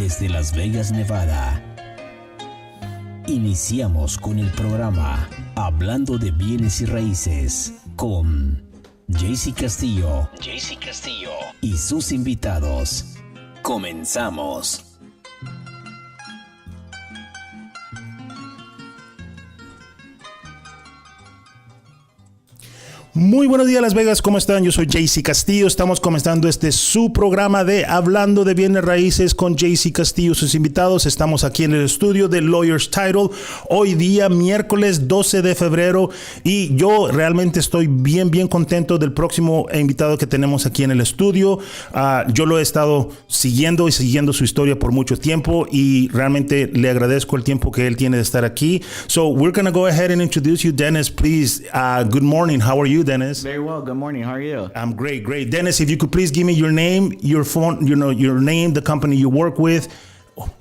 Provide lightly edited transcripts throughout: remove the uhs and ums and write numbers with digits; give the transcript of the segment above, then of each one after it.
desde Las Vegas, Nevada. Iniciamos con el programa Hablando de bienes y raíces con Castillo y sus invitados. Comenzamos. Muy buenos días, Las Vegas, ¿cómo están? Yo soy Castillo, estamos comenzando su programa de Hablando de bienes raíces con Castillo, sus invitados. Estamos aquí en el estudio de Lawyer's Title, hoy día miércoles 12 de febrero, y yo realmente estoy bien contento del próximo invitado que tenemos aquí en el estudio. Yo lo he estado siguiendo su historia por mucho tiempo, y realmente le agradezco el tiempo que él tiene de estar aquí. So we're going to go ahead and introduce you, Dennis, please. Good morning, how are you, Dennis? Very well. Good morning. How are you? I'm great. Dennis, if you could please give me your name, your phone, your name, the company you work with,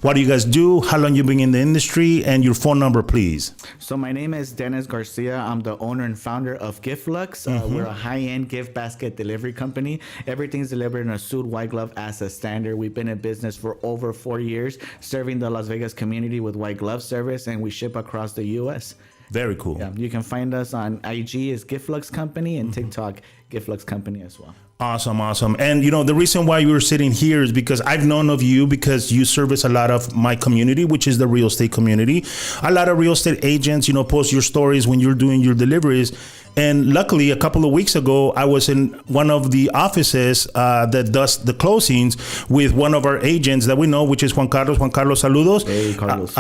what do you guys do, how long you've been in the industry, and your phone number, please. So my name is Dennis Garcia. I'm the owner and founder of GiftLux. We're a high-end gift basket delivery company. Everything's delivered in a suit, white glove as a standard. We've been in business for over 4 years, serving the Las Vegas community with white glove service, and we ship across the U.S. Very cool. Yeah, you can find us on IG as GiftLux Company and TikTok GiftLux Company as well. Awesome. And, the reason why you're sitting here is because I've known of you because you service a lot of my community, which is the real estate community. A lot of real estate agents, post your stories when you're doing your deliveries. And luckily, a couple of weeks ago, I was in one of the offices that does the closings with one of our agents that we know, which is Juan Carlos. Juan Carlos, saludos. Hey, Carlos.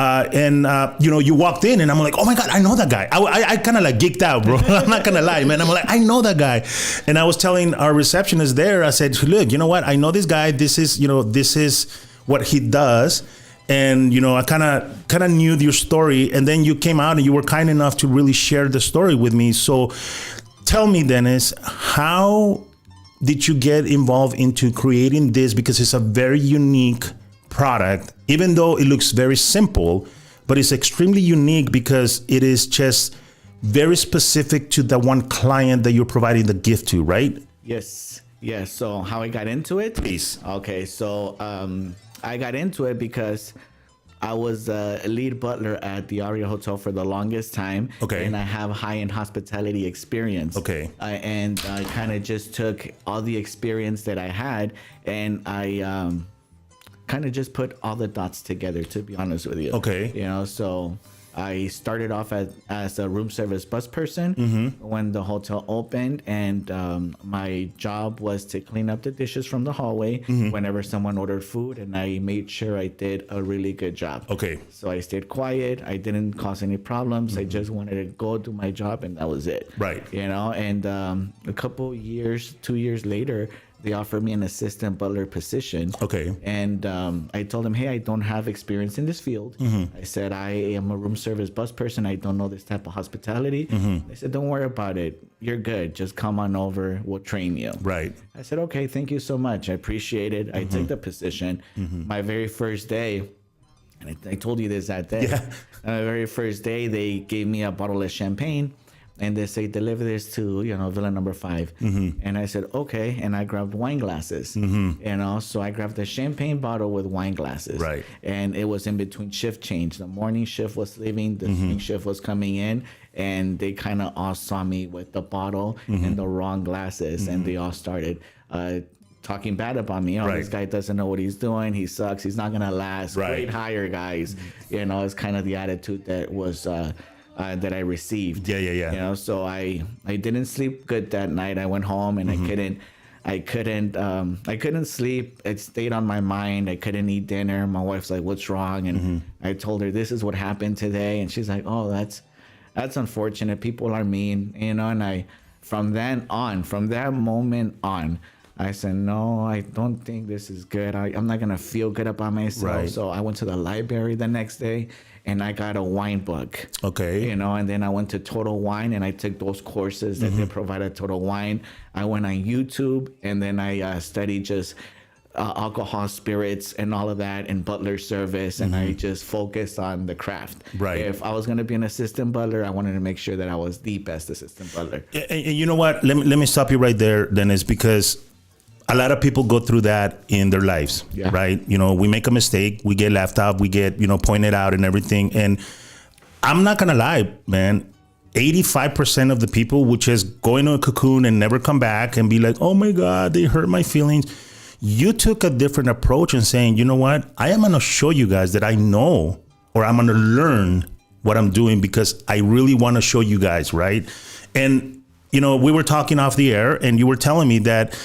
You walked in and I'm like, oh my God, I know that guy. I kind of like geeked out, bro. I'm not going to lie, man. I'm like, I know that guy. And I was telling our receptionist there, I said, look, you know what? I know this guy. This is what he does. And, I kind of knew your story. And then you came out and you were kind enough to really share the story with me. So tell me, Dennis, how did you get involved into creating this? Because it's a very unique product, even though it looks very simple, but it's extremely unique because it is just very specific to the one client that you're providing the gift to, right? Yes. So how I got into it? Please. Okay. So, I got into it because I was a lead butler at the Aria Hotel for the longest time. Okay. And I have high-end hospitality experience. Okay. And I kind of just took all the experience that I had, and I kind of just put all the dots together, to be honest with you. Okay. So I started off as a room service bus person when the hotel opened, and my job was to clean up the dishes from the hallway whenever someone ordered food, and I made sure I did a really good job. Okay. So I stayed quiet. I didn't cause any problems. I just wanted to go do my job, and that was it. Right. And a couple years, 2 years later, they offered me an assistant butler position. Okay. And I told them, hey, I don't have experience in this field. I said, I am a room service bus person. I don't know this type of hospitality. They said, don't worry about it. You're good. Just come on over. We'll train you. Right. I said, okay, thank you so much. I appreciate it. I took the position. My very first day, and I told you this that day. Yeah. My very first day, they gave me a bottle of champagne. And they say, deliver this to, villa number 5. And I said, okay. And I grabbed wine glasses, so I grabbed the champagne bottle with wine glasses. Right. And it was in between shift change. The morning shift was leaving, the swing shift was coming in, and they kind of all saw me with the bottle and the wrong glasses. And they all started talking bad about me. Right. This guy doesn't know what he's doing. He sucks. He's not going to last. Right. Great hire, guys. It's kind of the attitude that was... that I received. Yeah. So I didn't sleep good that night. I went home and I couldn't sleep. It stayed on my mind. I couldn't eat dinner. My wife's like, what's wrong? And I told her, this is what happened today. And she's like, oh, that's unfortunate. People are mean, and from that moment on, I said, no, I don't think this is good. I'm not going to feel good about myself. Right. So I went to the library the next day and I got a wine book. Okay. And then I went to Total Wine and I took those courses that they provided Total Wine. I went on YouTube and then I studied just alcohol, spirits, and all of that, and butler service, and I just focused on the craft. Right. If I was going to be an assistant butler, I wanted to make sure that I was the best assistant butler. And you know what? Let me stop you right there, Dennis, because a lot of people go through that in their lives, Yeah. right? You know, we make a mistake, we get laughed out, we get, you know, pointed out and everything. And I'm not gonna lie, man. 85% of the people would just go into a cocoon and never come back and be like, oh my God, they hurt my feelings. You took a different approach and saying, you know what? I am gonna show you guys that I know, or I'm gonna learn what I'm doing because I really wanna show you guys, right? And, you know, we were talking off the air and you were telling me that,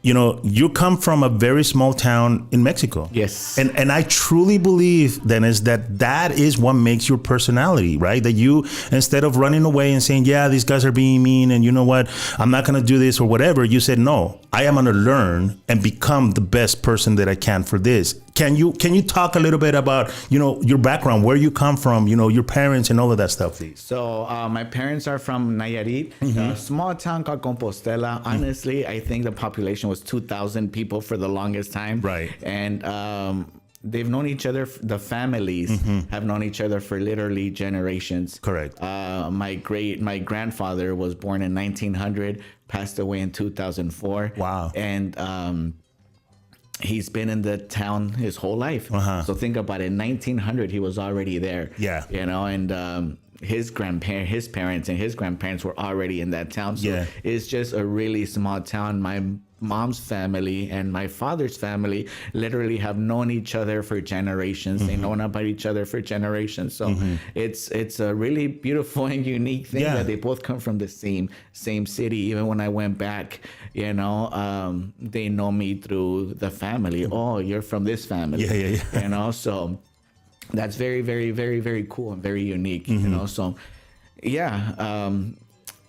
you know, you come from a very small town in Mexico. Yes. And I truly believe, Dennis, that is what makes your personality, right? That you, instead of running away and saying, yeah, these guys are being mean and you know what, I'm not going to do this or whatever, you said, no, I am going to learn and become the best person that I can for this. Can you talk a little bit about, you know, your background, where you come from, you know, your parents and all of that stuff, please? So my parents are from Nayarit, a small town called Compostela. Honestly, I think the population was 2,000 people for the longest time. Right. And they've known each other, the families have known each other for literally generations. Correct. My grandfather was born in 1900, passed away in 2004. Wow. And he's been in the town his whole life. So think about it. 1900, he was already there. Yeah. You know, and his parents and his grandparents were already in that town. So Yeah. it's just a really small town. My mom's family and my father's family literally have known each other for generations. They've known about each other for generations. So it's a really beautiful and unique thing that they both come from the same city. Even when I went back, you know, they know me through the family. Oh, you're from this family. Yeah. You know, so that's very, very, very, very cool and very unique. You know, so yeah.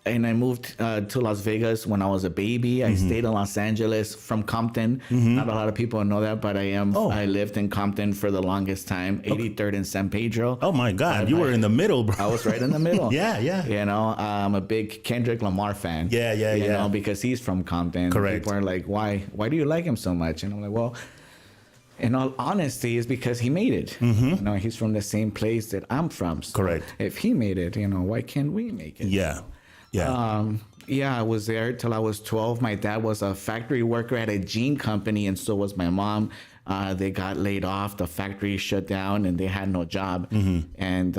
And I moved to Las Vegas when I was a baby. I stayed in Los Angeles from Compton. Not a lot of people know that, but I lived in Compton for the longest time, 83rd and San Pedro. Oh my God, you were in the middle, bro. I was right in the middle. Yeah. You know, I'm a big Kendrick Lamar fan. Yeah. You know, because he's from Compton. Correct. People are like, why do you like him so much? And I'm like, well, in all honesty, it's because he made it. You know, he's from the same place that I'm from. So Correct. if he made it, you know, why can't we make it? Yeah. I was there till I was 12. My dad was a factory worker at a jean company, and so was my mom. They got laid off. The factory shut down, and they had no job. And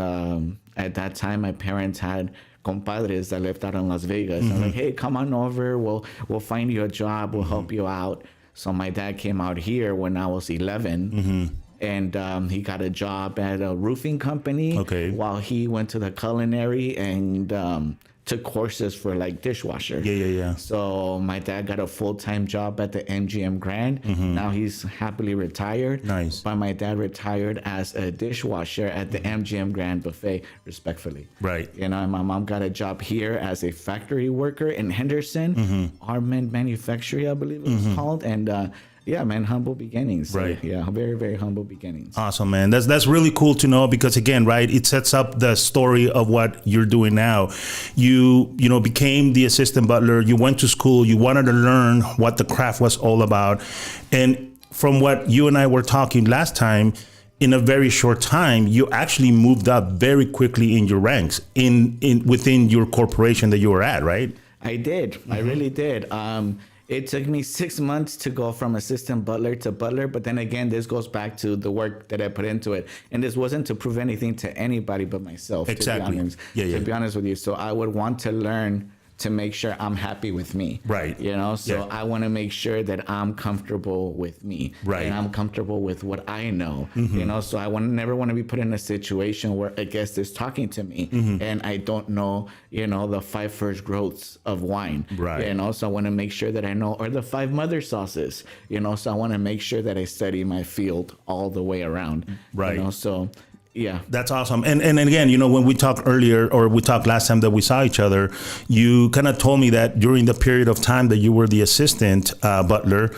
at that time, my parents had compadres that lived out in Las Vegas. I'm like, hey, come on over. We'll find you a job. We'll help you out. So my dad came out here when I was 11. And he got a job at a roofing company while he went to the culinary and took courses for like dishwasher. Yeah. So my dad got a full-time job at the MGM Grand. Now he's happily retired. Nice. But my dad retired as a dishwasher at the MGM Grand buffet, respectfully. Right. You know, and my mom got a job here as a factory worker in Henderson, Armand Manufacturing, I believe it was called. And yeah, man, humble beginnings. Right. Yeah, very, very humble beginnings. Awesome, man. That's really cool to know because again, right, it sets up the story of what you're doing now. You know, became the assistant butler. You went to school. You wanted to learn what the craft was all about. And from what you and I were talking last time, in a very short time, you actually moved up very quickly in your ranks within your corporation that you were at, right? I did. I really did. It took me 6 months to go from assistant butler to butler. But then again, this goes back to the work that I put into it. And this wasn't to prove anything to anybody but myself. Exactly. To be honest, to be honest with you. So I would want to learn to make sure I'm happy with me. Right. You know, so I want to make sure that I'm comfortable with me. Right. And I'm comfortable with what I know. You know, so I never want to be put in a situation where a guest is talking to me and I don't know, you know, the 5 first growths of wine. Right. You know, so I want to make sure that I know, or the 5 mother sauces, you know, so I want to make sure that I study my field all the way around. Right. You know, so yeah. That's awesome. And again, you know, when we talked earlier, or we talked last time that we saw each other, you kind of told me that during the period of time that you were the assistant butler,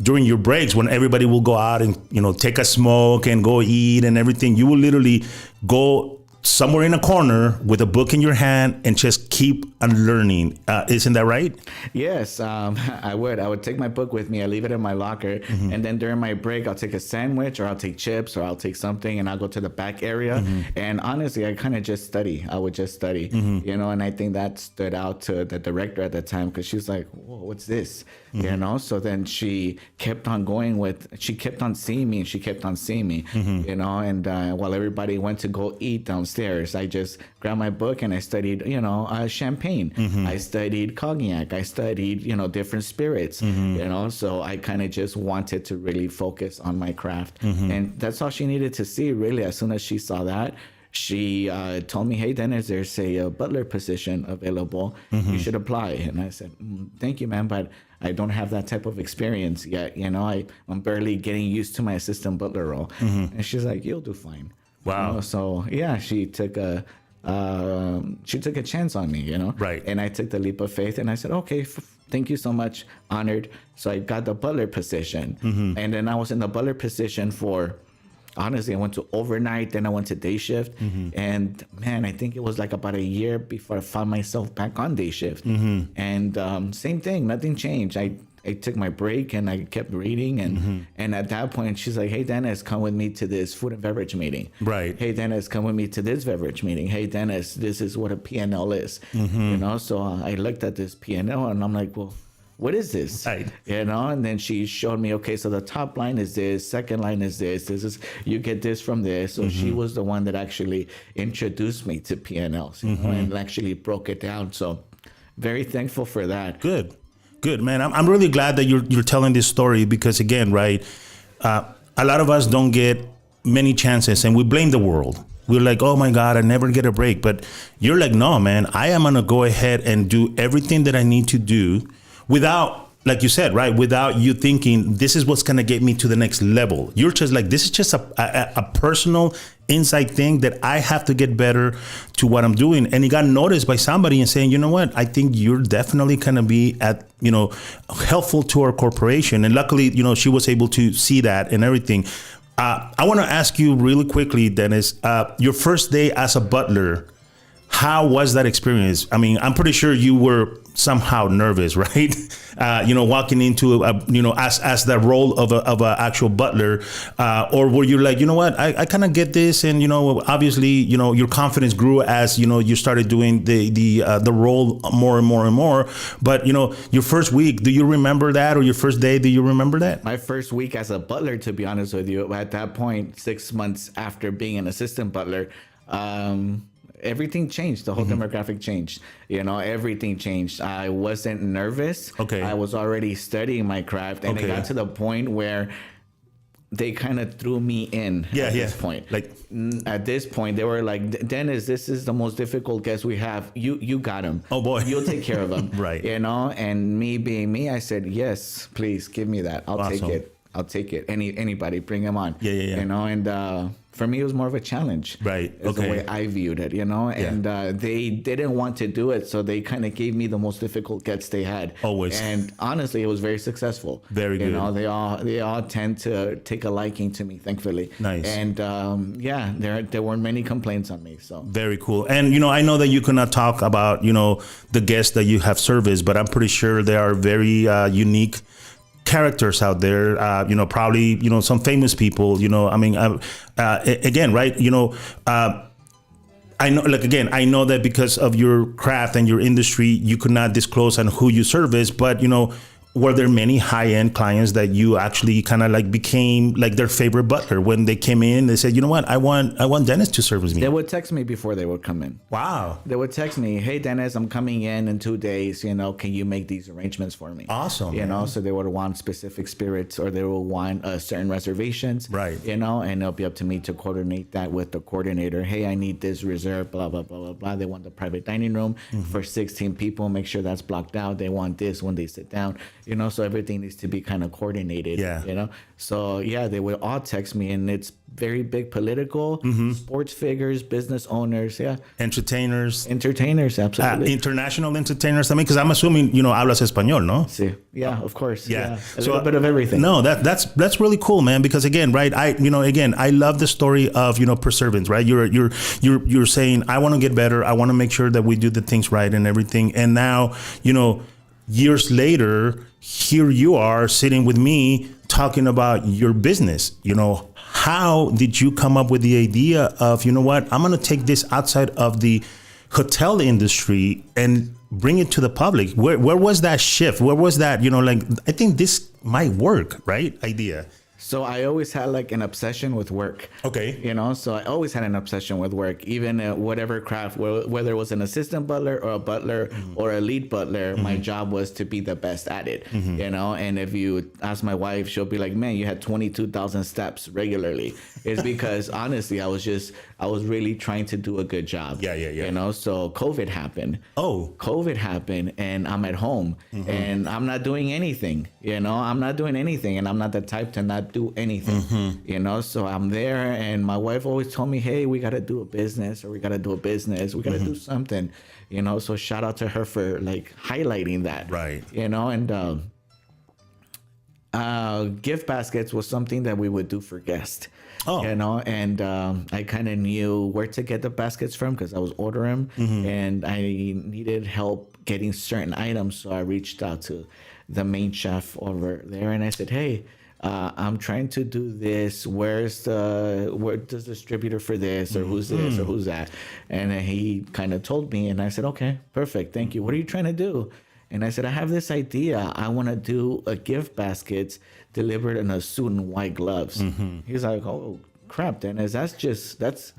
during your breaks, when everybody will go out and, you know, take a smoke and go eat and everything, you will literally go somewhere in a corner with a book in your hand and just keep on learning. Isn't that right? Yes, I would take my book with me. I leave it in my locker, and then during my break, I'll take a sandwich, or I'll take chips, or I'll take something, and I'll go to the back area. And honestly, I kind of just study. I would just study, you know. And I think that stood out to the director at the time, because she's like, "Whoa, what's this?" You know. So then she kept on going she kept on seeing me, and she kept on seeing me, you know. And while everybody went to go eat downstairs, I just grabbed my book and I studied, you know, champagne. I studied cognac. I studied, you know, different spirits, you know. So I kind of just wanted to really focus on my craft. And that's all she needed to see, really. As soon as she saw that, she told me, "Hey, Dennis, there's a butler position available. You should apply." And I said, "Thank you, ma'am, but I don't have that type of experience yet. You know, I'm barely getting used to my assistant butler role." And she's like, "You'll do fine." Wow. You know, so yeah, she took a chance on me, you know. Right. And I took the leap of faith, and I said, "Okay, thank you so much, honored." So I got the butler position, and then I was in the butler position for, honestly, I went to overnight, then I went to day shift, and man, I think it was like about a year before I found myself back on day shift. And same thing, nothing changed. I took my break and I kept reading, and at that point she's like, "Hey, Dennis, come with me to this food and beverage meeting." Right. "Hey, Dennis, come with me to this beverage meeting." "Hey, Dennis, this is what a P&L is." You know, so I looked at this P&L and I'm like, "Well, what is this?" Right. You know, and then she showed me, okay, so the top line is this, second line is this is, you get this from this. So she was the one that actually introduced me to P&Ls, you know, and actually broke it down. So very thankful for that. Good, man. I'm really glad that you're telling this story, because again, right, a lot of us don't get many chances and we blame the world. We're like, "Oh my God, I never get a break." But you're like, "No, man, I am going to go ahead and do everything that I need to do without, like you said, right, without you thinking this is what's going to get me to the next level." You're just like, this is just a personal inside thing that I have to get better to what I'm doing. And it got noticed by somebody and saying, "You know what, I think you're definitely going to be helpful to our corporation." And luckily, you know, she was able to see that and everything. I want to ask you really quickly, Dennis, your first day as a butler, how was that experience? I mean, I'm pretty sure you were somehow nervous, right? Walking into as the role of a actual butler, or were you like, "You know what, I kind of get this," and obviously, your confidence grew as you started doing the role more and more and more. But your first week, do you remember that, or your first day, do you remember that? My first week as a butler, to be honest with you, at that point, 6 months after being an assistant butler, everything changed. The whole demographic changed. Everything changed. I wasn't nervous. Okay. I was already studying my craft, and it got to the point where they kind of threw me in at this point. At this point, they were like, "Dennis, this is the most difficult guest we have. You got him. Oh boy, you'll take care of him." Right. And me being me, I said, "Yes, please give me that. I'll Awesome. take it. I'll take it. Anybody, bring him on." Yeah. And for me, it was more of a challenge. Right. Is the way I viewed it, And they didn't want to do it, so they kind of gave me the most difficult guests they had. Always. And honestly, it was very successful. Very good. They all tend to take a liking to me, thankfully. Nice. And there weren't many complaints on me. So very cool. And I know that you cannot talk about the guests that you have serviced, but I'm pretty sure they are very unique characters out there, probably, some famous people, again, right. I know, I know that because of your craft and your industry, you could not disclose on who you service, but, were there many high-end clients that you actually kind of became their favorite butler when they came in? They said, "You know what, I want Dennis to service me." They would text me before they would come in. Wow. They would text me, "Hey, Dennis, I'm coming in 2 days. Can you make these arrangements for me?" Awesome. So they would want specific spirits, or they will want certain reservations. Right. And it'll be up to me to coordinate that with the coordinator. "Hey, I need this reserved, blah, blah, blah, blah, blah." They want the private dining room for 16 people. Make sure that's blocked out. They want this when they sit down. you know, so everything needs to be kind of coordinated, you know? So yeah, they would all text me, and it's very big political, sports figures, business owners, entertainers, absolutely. International entertainers. I mean, because I'm assuming, you know, hablas español, no? Sí. Yeah, of course. Yeah. A little bit of everything. No, that's really cool, man. Because again, right? I love the story of, you know, perseverance, right? You're saying, I want to get better. I want to make sure that we do the things right and everything. And now, you know, years later, here you are sitting with me talking about your business. You know, how did you come up with the idea of, you know what, I'm going to take this outside of the hotel industry and bring it to the public? Where was that shift? Where was that, you know, like, I think this might work, right? Idea. So I always had like an obsession with work. Okay. You know, so I always had an obsession with work, even whatever craft, whether it was an assistant butler or a butler or a lead butler, my job was to be the best at it, you know? And if you ask my wife, she'll be like, man, you had 22,000 steps regularly. It's because honestly, I was really trying to do a good job. Yeah. You know, so COVID happened. COVID happened, and I'm at home and I'm not doing anything, you know, and I'm not the type to not do anything, you know, so I'm there, and my wife always told me, hey, we got to do a business, we got to do something, you know, so shout out to her for like highlighting that, right? You know, and gift baskets was something that we would do for guests. You know, and I kind of knew where to get the baskets from because I was ordering them, and I needed help getting certain items. So I reached out to the main chef over there, and I said, hey, I'm trying to do this. Where's the distributor for this, or who's this, or who's that? And he kind of told me, and I said, okay, perfect. Thank you. What are you trying to do? And I said, I have this idea. I want to do a gift baskets delivered in a suit and white gloves. He's like, oh crap, Dennis, that's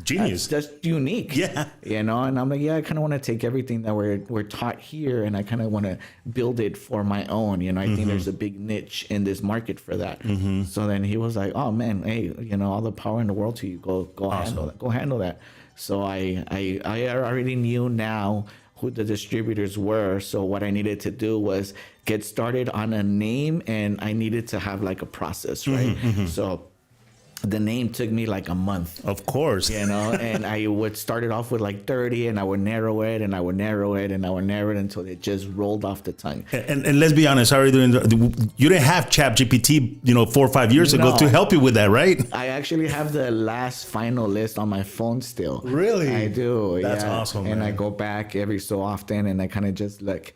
genius. That's unique. Yeah. You know, and I'm like, yeah, I kind of want to take everything that we're taught here, and I kind of want to build it for my own. You know, I think there's a big niche in this market for that. So then he was like, oh man, hey, you know, all the power in the world to you. Go awesome. handle that. So I already knew now who the distributors were. So what I needed to do was get started on a name, and I needed to have like a process, right? So the name took me like a month. Of course. You know, and I would start it off with like 30, and I would narrow it, and I would narrow it, and I would narrow it until it just rolled off the tongue. And let's be honest, you didn't have ChatGPT, you know, 4 or 5 years ago to help you with that, right? I actually have the last final list on my phone still. Really? I do. That's awesome, and man. I go back every so often, and I kind of just look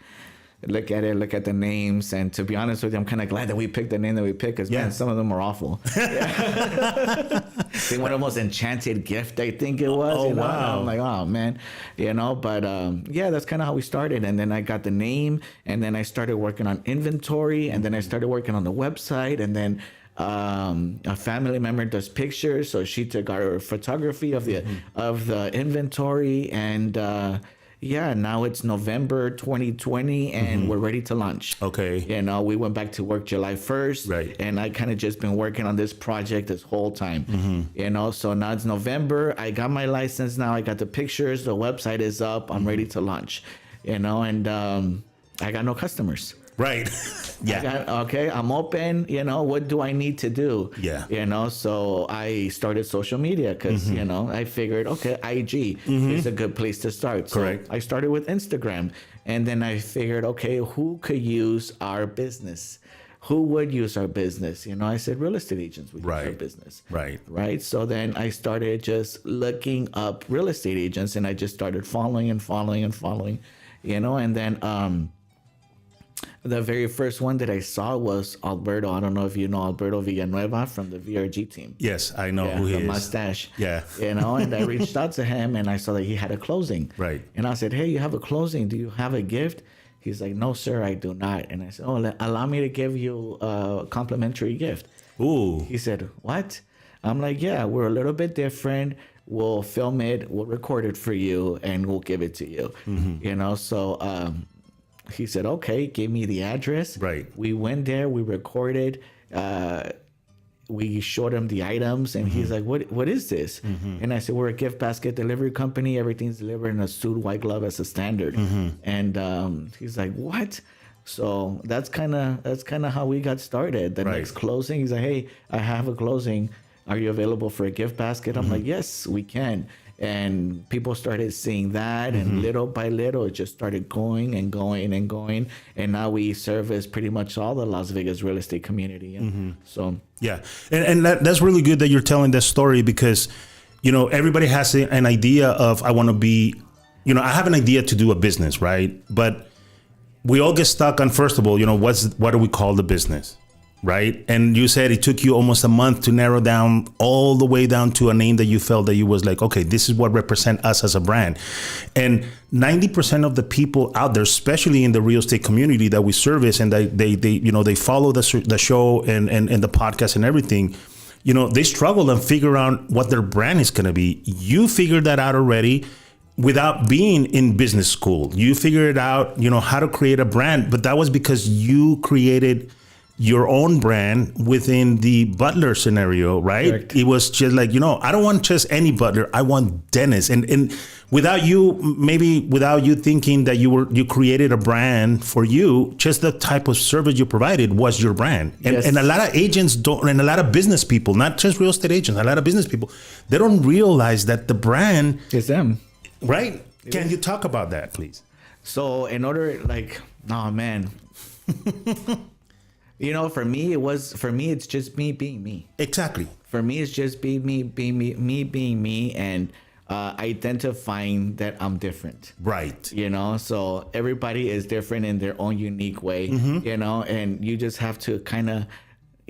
at it, look at the names, and to be honest with you, I'm kind of glad that we picked the name that we picked, because man, some of them are awful. They were the most enchanted gift, I think it was. Oh, you know? wow. I'm like, oh man, you know. But yeah, that's kind of how we started. And then I got the name, and then I started working on inventory, and then I started working on the website, and then a family member does pictures, so she took our photography of the inventory, and yeah, now it's November 2020, and we're ready to launch. Okay. You know, we went back to work July 1st. Right. And I kind of just been working on this project this whole time. You know, so now it's November. I got my license now. I got the pictures. The website is up. I'm ready to launch. You know, and I got no customers. Right. Yeah. I'm open. You know, what do I need to do? Yeah. You know, so I started social media because, you know, I figured, okay, IG is a good place to start. Correct. So I started with Instagram, and then I figured, okay, who could use our business? Who would use our business? You know, I said real estate agents would use our business. Right. So then I started just looking up real estate agents, and I just started following, you know, and then, the very first one that I saw was Alberto. I don't know if you know Alberto Villanueva from the VRG team. Yes, I know who he the is. Mustache. Yeah. You know, and I reached out to him, and I saw that he had a closing. Right. And I said, hey, you have a closing. Do you have a gift? He's like, no, sir, I do not. And I said, oh, allow me to give you a complimentary gift. Ooh. He said, what? I'm like, yeah, we're a little bit different. We'll film it, we'll record it for you, and we'll give it to you. You know, so he said, okay, gave me the address. Right. We went there, we recorded, we showed him the items, and he's like, what is this? And I said, we're a gift basket delivery company. Everything's delivered in a suit, white glove as a standard. And he's like, what? So that's kind of how we got started. The next closing, he's like, hey, I have a closing. Are you available for a gift basket? I'm like, yes, we can. And people started seeing that, and little by little, it just started going and going and going. And now we service pretty much all the Las Vegas real estate community. So yeah, and that's really good that you're telling that story, because, you know, everybody has an idea of, I want to be, you know, I have an idea to do a business, right? But we all get stuck on, first of all, you know, what do we call the business? Right. And you said it took you almost a month to narrow down all the way down to a name that you felt that you was like, okay, this is what represent us as a brand. And 90% of the people out there, especially in the real estate community that we service, and they you know, they follow the show and the podcast and everything, you know, they struggle and figure out what their brand is going to be. You figured that out already without being in business school. You figured out, you know, how to create a brand, but that was because you created your own brand within the butler scenario, right? Correct. It was just like, you know, I don't want just any butler, I want Dennis. And without you thinking that you created a brand for you, just the type of service you provided was your brand. And a lot of agents don't, and a lot of business people, not just real estate agents, a lot of business people, they don't realize that the brand is them. Right? Can you talk about that, please? So in order, like, oh man. You know, for me, it's just me being me. Exactly. For me, it's just me being me, and identifying that I'm different. Right. You know, so everybody is different in their own unique way, you know, and you just have to kind of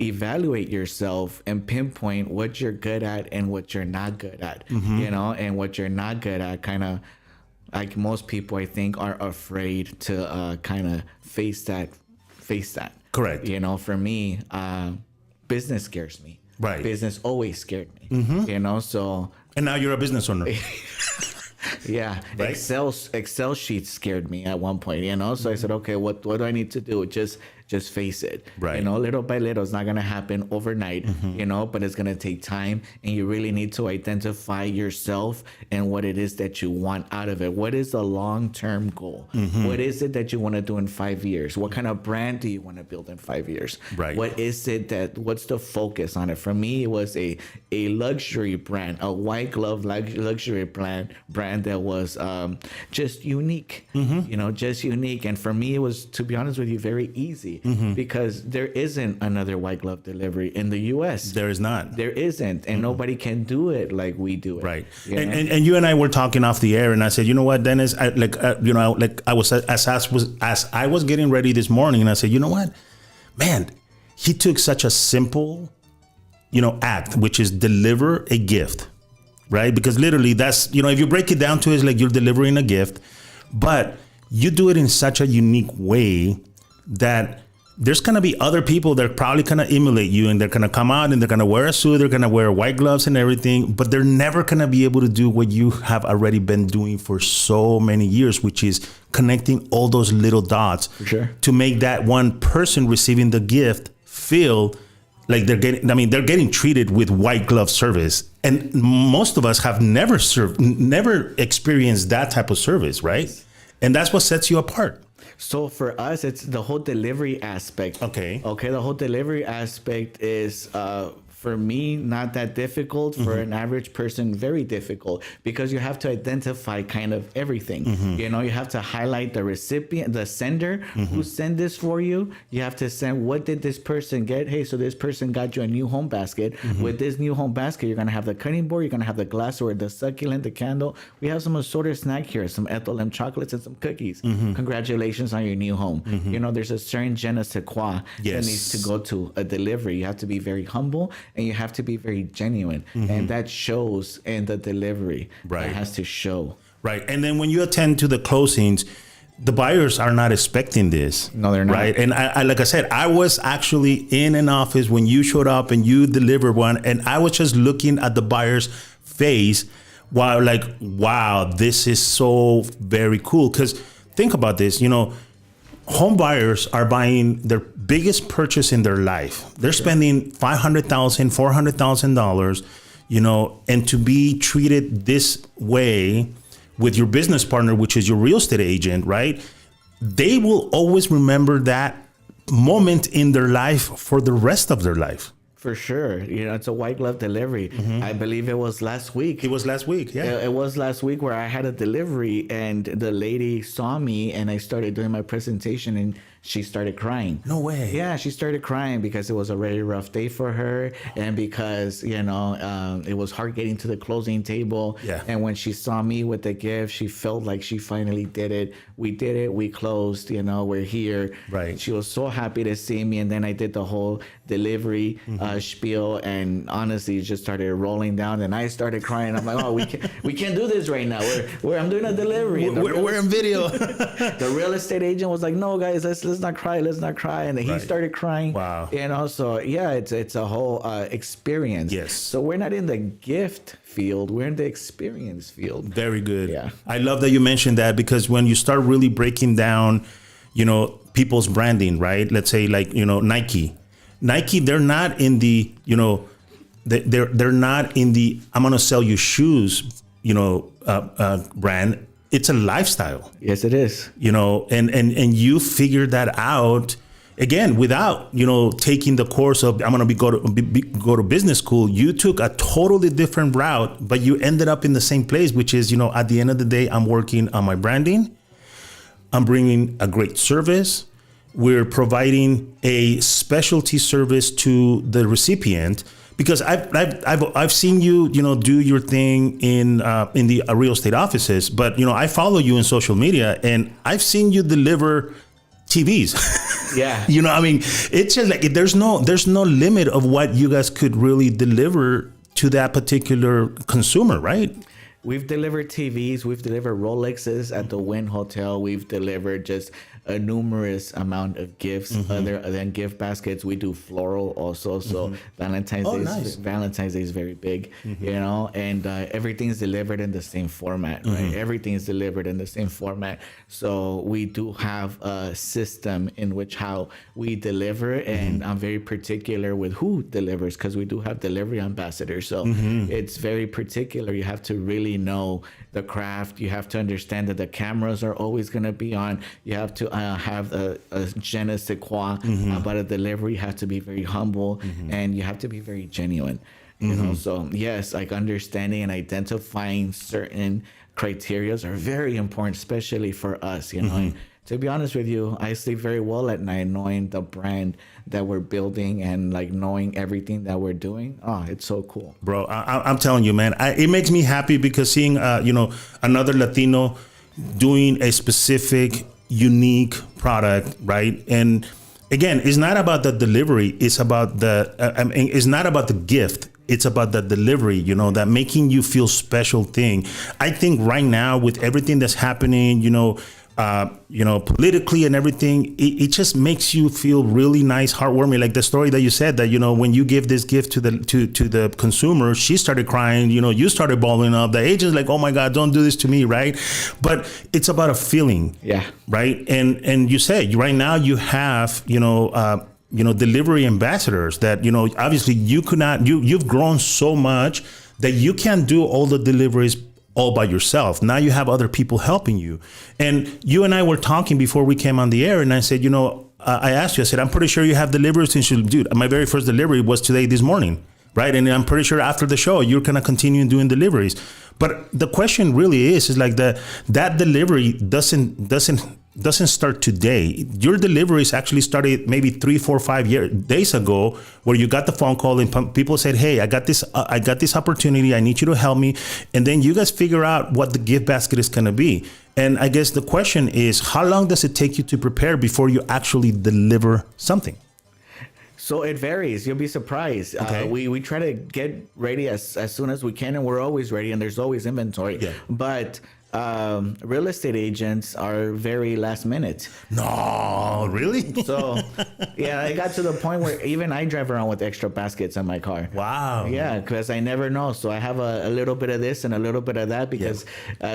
evaluate yourself and pinpoint what you're good at and what you're not good at, you know, and what you're not good at, kind of like most people, I think, are afraid to kind of face that. Correct. You know, for me, business scares me. Right. Business always scared me. You know, so. And now you're a business owner. Yeah. Right? Excel sheets scared me at one point, you know. So I said, okay, what do I need to do? Just face it. Right. You know, little by little, it's not going to happen overnight, you know, but it's going to take time. And you really need to identify yourself and what it is that you want out of it. What is the long-term goal? What is it that you want to do in 5 years? What kind of brand do you want to build in 5 years? Right. What's the focus on it? For me, it was a luxury brand, a white glove luxury brand that was just unique, you know, just unique. And for me, it was, to be honest with you, very easy. Because there isn't another white glove delivery in the U.S. There is not. There isn't, and nobody can do it like we do it. Right. And you and I were talking off the air, and I said, you know what, Dennis, I was getting ready this morning, and I said, you know what, man, he took such a simple, you know, act, which is deliver a gift, right? Because literally that's, you know, if you break it down to it, it's like you're delivering a gift, but you do it in such a unique way that there's going to be other people that are probably going to emulate you, and they're going to come out and they're going to wear a suit, they're going to wear white gloves and everything, but they're never going to be able to do what you have already been doing for so many years, which is connecting all those little dots to make that one person receiving the gift feel like they're getting treated with white glove service. And most of us have never experienced that type of service, right? And that's what sets you apart. So for us, it's the whole delivery aspect. Okay. The whole delivery aspect is, for me, not that difficult. For an average person, very difficult, because you have to identify kind of everything. You know, you have to highlight the recipient, the sender, who sent this for you. You have to send, what did this person get? Hey, so this person got you a new home basket. With this new home basket, you're going to have the cutting board, you're going to have the glassware, the succulent, the candle. We have some assorted snack here, some Ethel chocolates and some cookies. Congratulations on your new home. You know, there's a certain je ne sais quoi that needs to go to a delivery. You have to be very humble, and you have to be very genuine. And that shows in the delivery. Right. It has to show. Right. And then when you attend to the closings, the buyers are not expecting this. No, they're not. Right. And I like I said, I was actually in an office when you showed up and you delivered one, and I was just looking at the buyer's face while like, wow, this is so very cool. Because think about this, you know, home buyers are buying their biggest purchase in their life. They're spending $500,000, $400,000, you know, and to be treated this way with your business partner, which is your real estate agent, right? they will always remember that moment in their life for the rest of their life. For sure. It's a white glove delivery. I believe it was last week. It was last week, yeah. It was last week where I had a delivery and the lady saw me and I started doing my presentation and she started crying. No way. Yeah, she started crying because it was a very rough day for her and because, it was hard getting to the closing table. Yeah. And when she saw me with the gift, she felt like she finally did it. We did it. We closed, we're here. Right. She was so happy to see me. And then I did the whole delivery spiel and honestly, it just started rolling down and I started crying. I'm like, oh, we can't do this right now. I'm doing a delivery. We're in video. The real estate agent was like, no, guys, let's not cry. And then he started crying. Wow. And also, yeah, it's a whole experience. Yes. So we're not in the gift field. We're in the experience field. Very good. Yeah. I love that you mentioned that because when you start really breaking down, people's branding, right? Let's say like, Nike, they're not in the, they're not in the, I'm going to sell you shoes, brand. It's a lifestyle. Yes, it is. And you figure that out again without taking the course of I'm going to go to business school. You took a totally different route, but you ended up in the same place, which is at the end of the day, I'm working on my branding. I'm bringing a great service. We're providing a specialty service to the recipient. Because I've seen you do your thing in the real estate offices, but I follow you in social media and I've seen you deliver TVs. Yeah. It's just like there's no limit of what you guys could really deliver to that particular consumer, right? We've delivered TVs. We've delivered Rolexes at the Wynn Hotel. We've delivered just a numerous amount of gifts other than gift baskets. We do floral also. So Valentine's Day is very big, and everything's delivered in the same format, right? Everything's delivered in the same format. So we do have a system in which how we deliver, and I'm very particular with who delivers because we do have delivery ambassadors. So it's very particular. You have to really know the craft. You have to understand that the cameras are always going to be on. You have to have a je ne sais quoi about a delivery. You have to be very humble and you have to be very genuine. So yes, like understanding and identifying certain criterias are very important, especially for us. To be honest with you, I sleep very well at night knowing the brand that we're building and like knowing everything that we're doing. Oh, it's so cool. Bro, I'm telling you, man, it makes me happy because seeing, another Latino doing a specific, unique product, right? And again, it's not about the delivery. It's about it's not about the gift. It's about the delivery, that making you feel special thing. I think right now with everything that's happening, politically and everything, it just makes you feel really nice, heartwarming. Like the story that you said that, when you give this gift to the consumer, she started crying, you started bawling up. The agent's like, oh my God, don't do this to me, right? But it's about a feeling. Yeah. Right. And you said right now you have, delivery ambassadors that, obviously you've grown so much that you can't do all the deliveries all by yourself. Now you have other people helping you. And you and I were talking before we came on the air, and I said, I asked you, I said, I'm pretty sure you have deliveries since dude, my very first delivery was this morning, right? And I'm pretty sure after the show, you're going to continue doing deliveries. But the question really is like that delivery doesn't start today. Your deliveries actually started maybe 3, 4, 5 days ago, where you got the phone call and people said, hey, I got this opportunity. I need you to help me. And then you guys figure out what the gift basket is going to be. And I guess the question is, how long does it take you to prepare before you actually deliver something? So it varies. You'll be surprised. Okay. We try to get ready as soon as we can, and we're always ready, and there's always inventory. Yeah. But real estate agents are very last minute. No, really? So, yeah, I got to the point where even I drive around with extra baskets in my car. Wow. Yeah, because I never know. So I have a little bit of this and a little bit of that because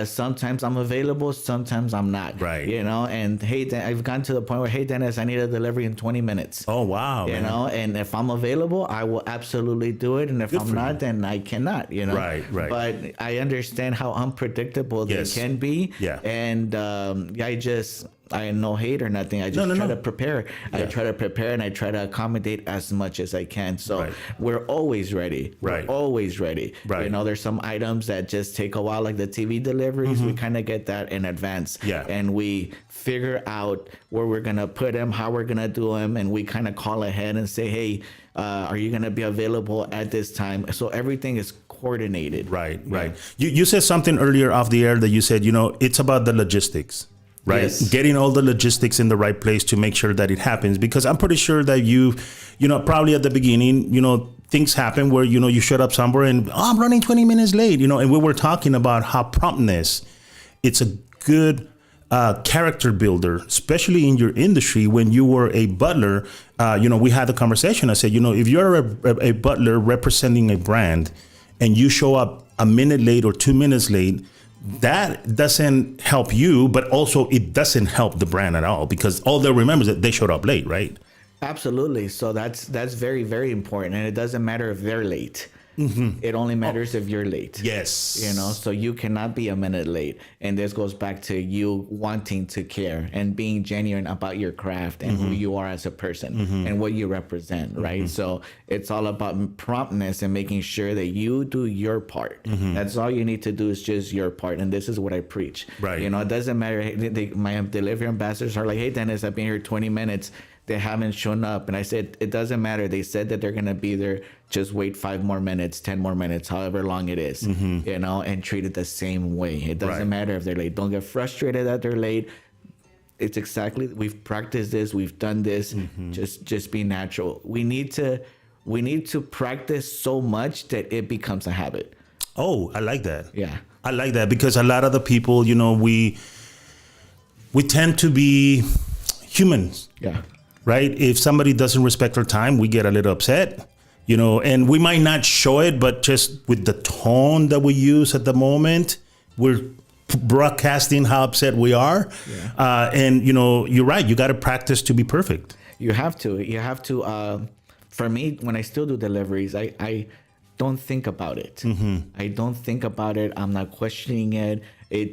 sometimes I'm available, sometimes I'm not. Right. And hey, I've gotten to the point where, hey, Dennis, I need a delivery in 20 minutes. Oh, wow. And if I'm available, I will absolutely do it. And if I'm not, then I cannot, Right. But I understand how unpredictable they can be. Yeah. And I just I no hate or nothing. I just try to prepare. Yeah. I try to prepare and I try to accommodate as much as I can. So we're always ready. We're always ready. Right. You know, there's some items that just take a while, like the TV deliveries. We kind of get that in advance. Yeah. And we figure out where we're going to put them, how we're going to do them. And we kind of call ahead and say, hey, are you going to be available at this time? So everything is coordinated. Right. You said something earlier off the air that you said, it's about the logistics, right? Yes. Getting all the logistics in the right place to make sure that it happens. Because I'm pretty sure that you probably at the beginning, things happen where, you showed up somewhere and I'm running 20 minutes late, and we were talking about how promptness, it's a good character builder, especially in your industry. When you were a butler, we had the conversation. I said, if you're a butler representing a brand and you show up a minute late or 2 minutes late, that doesn't help you, but also it doesn't help the brand at all, because all they'll remember is that they showed up late, right? Absolutely. So that's very, very important. And it doesn't matter if they're late. It only matters if you're late. Yes. So you cannot be a minute late. And this goes back to you wanting to care and being genuine about your craft and who you are as a person and what you represent, right? So it's all about promptness and making sure that you do your part. That's all you need to do, is just your part. And this is what I preach. Right. It doesn't matter. My delivery ambassadors are like, hey, Dennis, I've been here 20 minutes. They haven't shown up. And I said, it doesn't matter. They said that they're going to be there. Just wait 5 more minutes, 10 more minutes, however long it is, and treat it the same way. It doesn't matter if they're late. Don't get frustrated that they're late. It's exactly, we've practiced this. We've done this. Just be natural. We need to practice so much that it becomes a habit. Oh, I like that. Yeah. I like that, because a lot of the people, we tend to be humans. Yeah. Right? If somebody doesn't respect our time, we get a little upset, and we might not show it, but just with the tone that we use at the moment, we're broadcasting how upset we are. Yeah. And, you're right. You got to practice to be perfect. You have to. For me, when I still do deliveries, I don't think about it. I don't think about it. I'm not questioning it.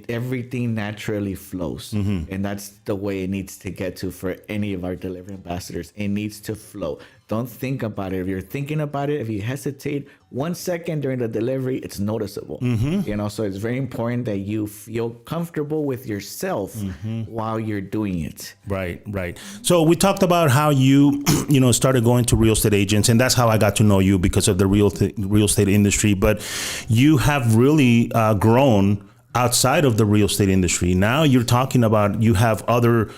Everything naturally flows. And that's the way it needs to get to for any of our delivery ambassadors. It needs to flow. Don't think about it. If you're thinking about it, if you hesitate 1 second during the delivery, it's noticeable. So it's very important that you feel comfortable with yourself while you're doing it. Right. So we talked about how you, started going to real estate agents, and that's how I got to know you, because of the real estate industry. But you have really grown outside of the real estate industry. Now you're talking about, you have other,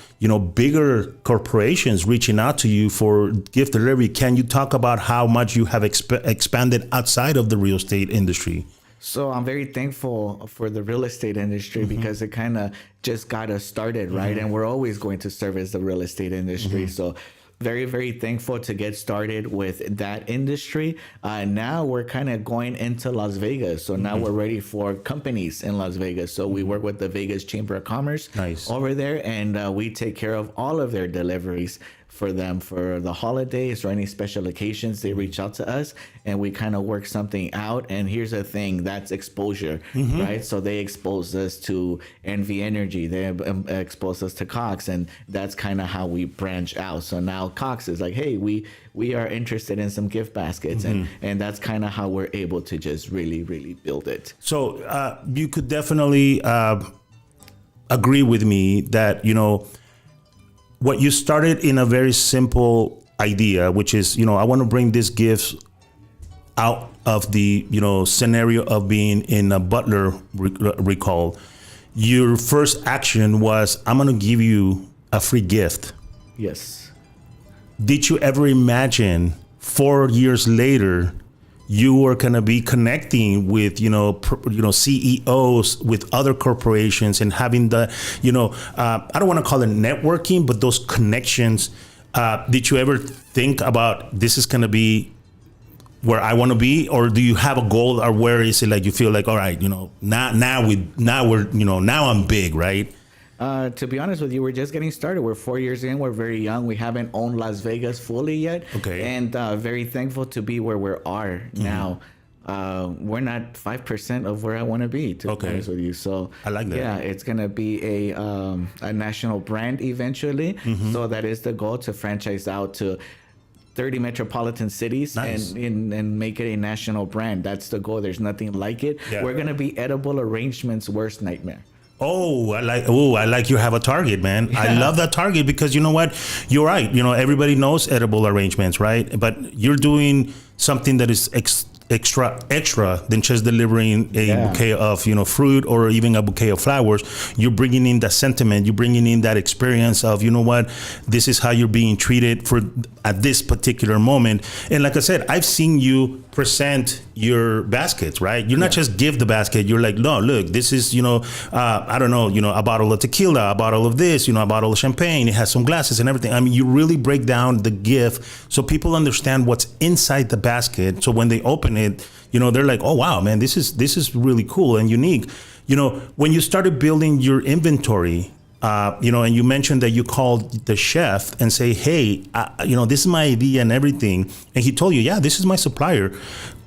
bigger corporations reaching out to you for gift delivery. Can you talk about how much you have expanded outside of the real estate industry? So I'm very thankful for the real estate industry because it kind of just got us started, right? And we're always going to service the real estate industry. So very, very thankful to get started with that industry. Now we're kind of going into Las Vegas. So now we're ready for companies in Las Vegas. So we work with the Vegas Chamber of Commerce over there, and we take care of all of their deliveries for them for the holidays or any special occasions. They reach out to us and we kind of work something out. And here's the thing, that's exposure, right? So they expose us to NV Energy, they expose us to Cox, and that's kind of how we branch out. So now Cox is like, hey, we are interested in some gift baskets, and that's kind of how we're able to just really, really build it. So you could definitely agree with me that, what you started in a very simple idea, which is, I want to bring this gift out of the, scenario of being in a butler recall. Your first action was, I'm going to give you a free gift. Yes. Did you ever imagine 4 years later, you were going to be connecting with, CEOs with other corporations and having the, I don't want to call it networking, but those connections. Did you ever think about this is going to be where I want to be, or do you have a goal, or where is it like you feel like, all right, now I'm big, right? To be honest with you, we're just getting started. We're 4 years in. We're very young. We haven't owned Las Vegas fully yet. Okay. And very thankful to be where we are now. we're not 5% of where I want to be, to be honest with you. So I like that. Yeah, it's going to be a national brand eventually. So that is the goal, to franchise out to 30 metropolitan cities. Nice. and make it a national brand. That's the goal. There's nothing like it. Yeah. We're going to be Edible Arrangement's worst nightmare. I like you have a target, man. Yeah. I love that target, because you know what? You're right. You know, everybody knows edible arrangements, right? But you're doing something that is extra than just delivering a bouquet of, you know, fruit or even a bouquet of flowers. You're bringing in that sentiment. You're bringing in that experience of, you know what, this is how you're being treated at this particular moment. And like I said, I've seen you present your baskets, right? You're not just give the basket. You're like, no, look, this is, you know, I don't know, you know, a bottle of tequila, a bottle of this, you know, a bottle of champagne. It has some glasses and everything. I mean, you really break down the gift so people understand what's inside the basket. So when they open it, you know, they're like, oh, wow, man, this is really cool and unique. You know, when you started building your inventory, you know, and you mentioned that you called the chef and say, hey, you know, this is my idea and everything. And he told you, yeah, this is my supplier.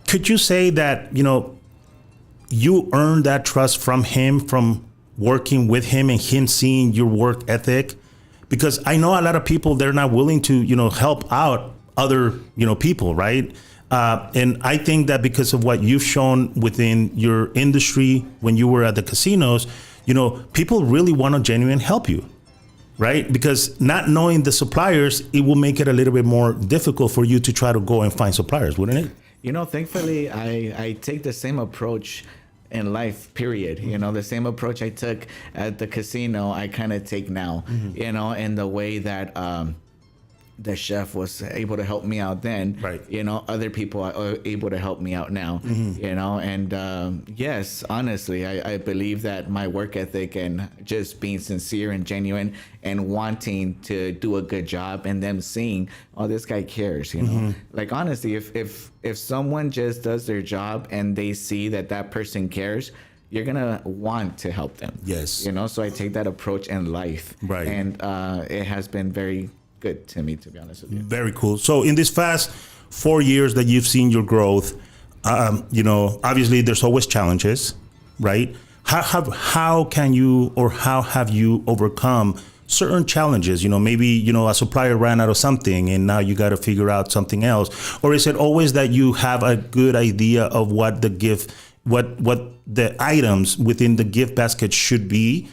Could you say that, you know, you earned that trust from him, from working with him and him seeing your work ethic? Because I know a lot of people, they're not willing to, you know, help out other, you know, people, right? And I think that because of what you've shown within your industry when you were at the casinos, you know, people really want to genuinely help you, right? Because not knowing the suppliers, it will make it a little bit more difficult for you to try to go and find suppliers, wouldn't it? You know, thankfully, I take the same approach in life, period. You know, the same approach I took at the casino, I kind of take now, you know, in the way that the chef was able to help me out then, right? You know, other people are able to help me out now, you know, and yes, honestly, I believe that my work ethic and just being sincere and genuine and wanting to do a good job, and them seeing, oh, this guy cares, you know, like honestly, if someone just does their job and they see that person cares, you're gonna want to help them. Yes. You know, so I take that approach in life, right? And it has been very good to me, to be honest with you. Very cool. So in this fast 4 years that you've seen your growth, you know, obviously there's always challenges, right? How can you, or how have you overcome certain challenges? You know, maybe, you know, a supplier ran out of something and now you got to figure out something else. Or is it always that you have a good idea of what the gift, what the items within the gift basket should be?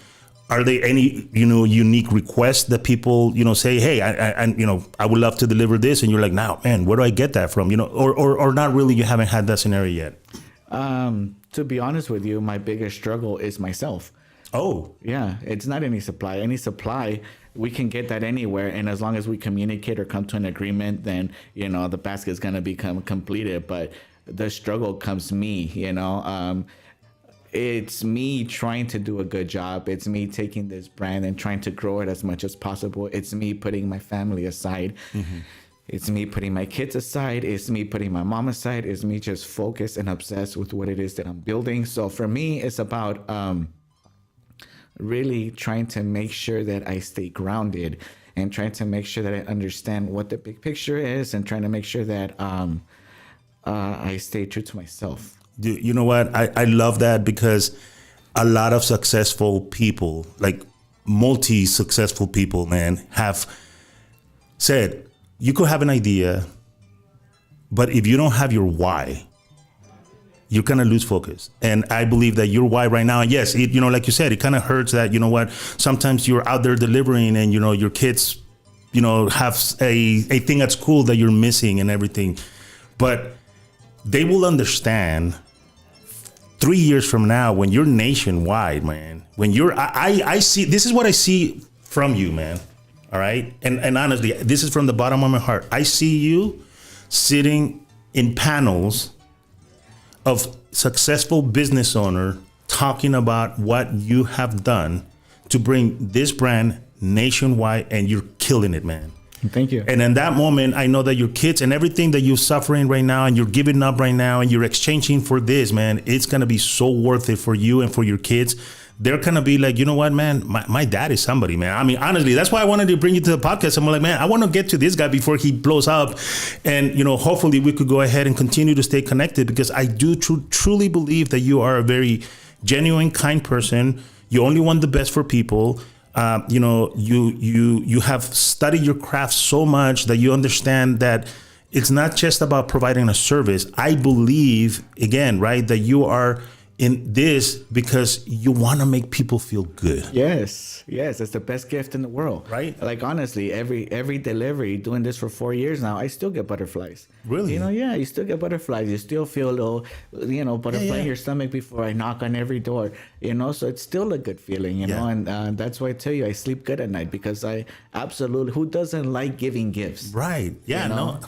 Are there any, you know, unique requests that people, you know, say, hey, I you know, I would love to deliver this, and you're like, now, man, where do I get that from? You know, or not really, you haven't had that scenario yet? To be honest with you, my biggest struggle is myself. Oh. Yeah, it's not any supply. Any supply, we can get that anywhere, and as long as we communicate or come to an agreement, then, you know, the basket is going to become completed. But the struggle comes me, you know, it's me trying to do a good job. It's me taking this brand and trying to grow it as much as possible. It's me putting my family aside. It's me putting my kids aside. It's me putting my mom aside. It's me just focused and obsessed with what it is that I'm building. So for me, it's about really trying to make sure that I stay grounded and trying to make sure that I understand what the big picture is, and trying to make sure that I stay true to myself. You know what? I love that, because a lot of successful people, like multi-successful people, man, have said, you could have an idea, but if you don't have your why, you're going to lose focus. And I believe that your why right now, yes, it, you know, like you said, it kind of hurts that, you know what, sometimes you're out there delivering and, you know, your kids, you know, have a thing at school that you're missing and everything. But they will understand 3 years from now when you're nationwide, man, when you're, I see, this is what I see from you, man. All right. And honestly, this is from the bottom of my heart. I see you sitting in panels of successful business owner talking about what you have done to bring this brand nationwide, and you're killing it, man. Thank you. And in that moment, I know that your kids and everything that you're suffering right now and you're giving up right now and you're exchanging for this, man, it's going to be so worth it for you and for your kids, they're gonna be like, you know what, man, my dad is somebody, man. I mean, honestly, that's why I wanted to bring you to the podcast. I'm like, man, I want to get to this guy before he blows up, and hopefully we could go ahead and continue to stay connected, because I do truly believe that you are a very genuine, kind person. You only want the best for people. You have studied your craft so much that you understand that it's not just about providing a service. I believe, again, right, that you are in this because you want to make people feel good. Yes, it's the best gift in the world. Right. Like, honestly, every delivery, doing this for 4 years now, I still get butterflies. Really? You still get butterflies. You still feel a little, butterfly in your stomach before I knock on every door, so it's still a good feeling, and that's why I tell you, I sleep good at night, because I absolutely, who doesn't like giving gifts? Right. Yeah,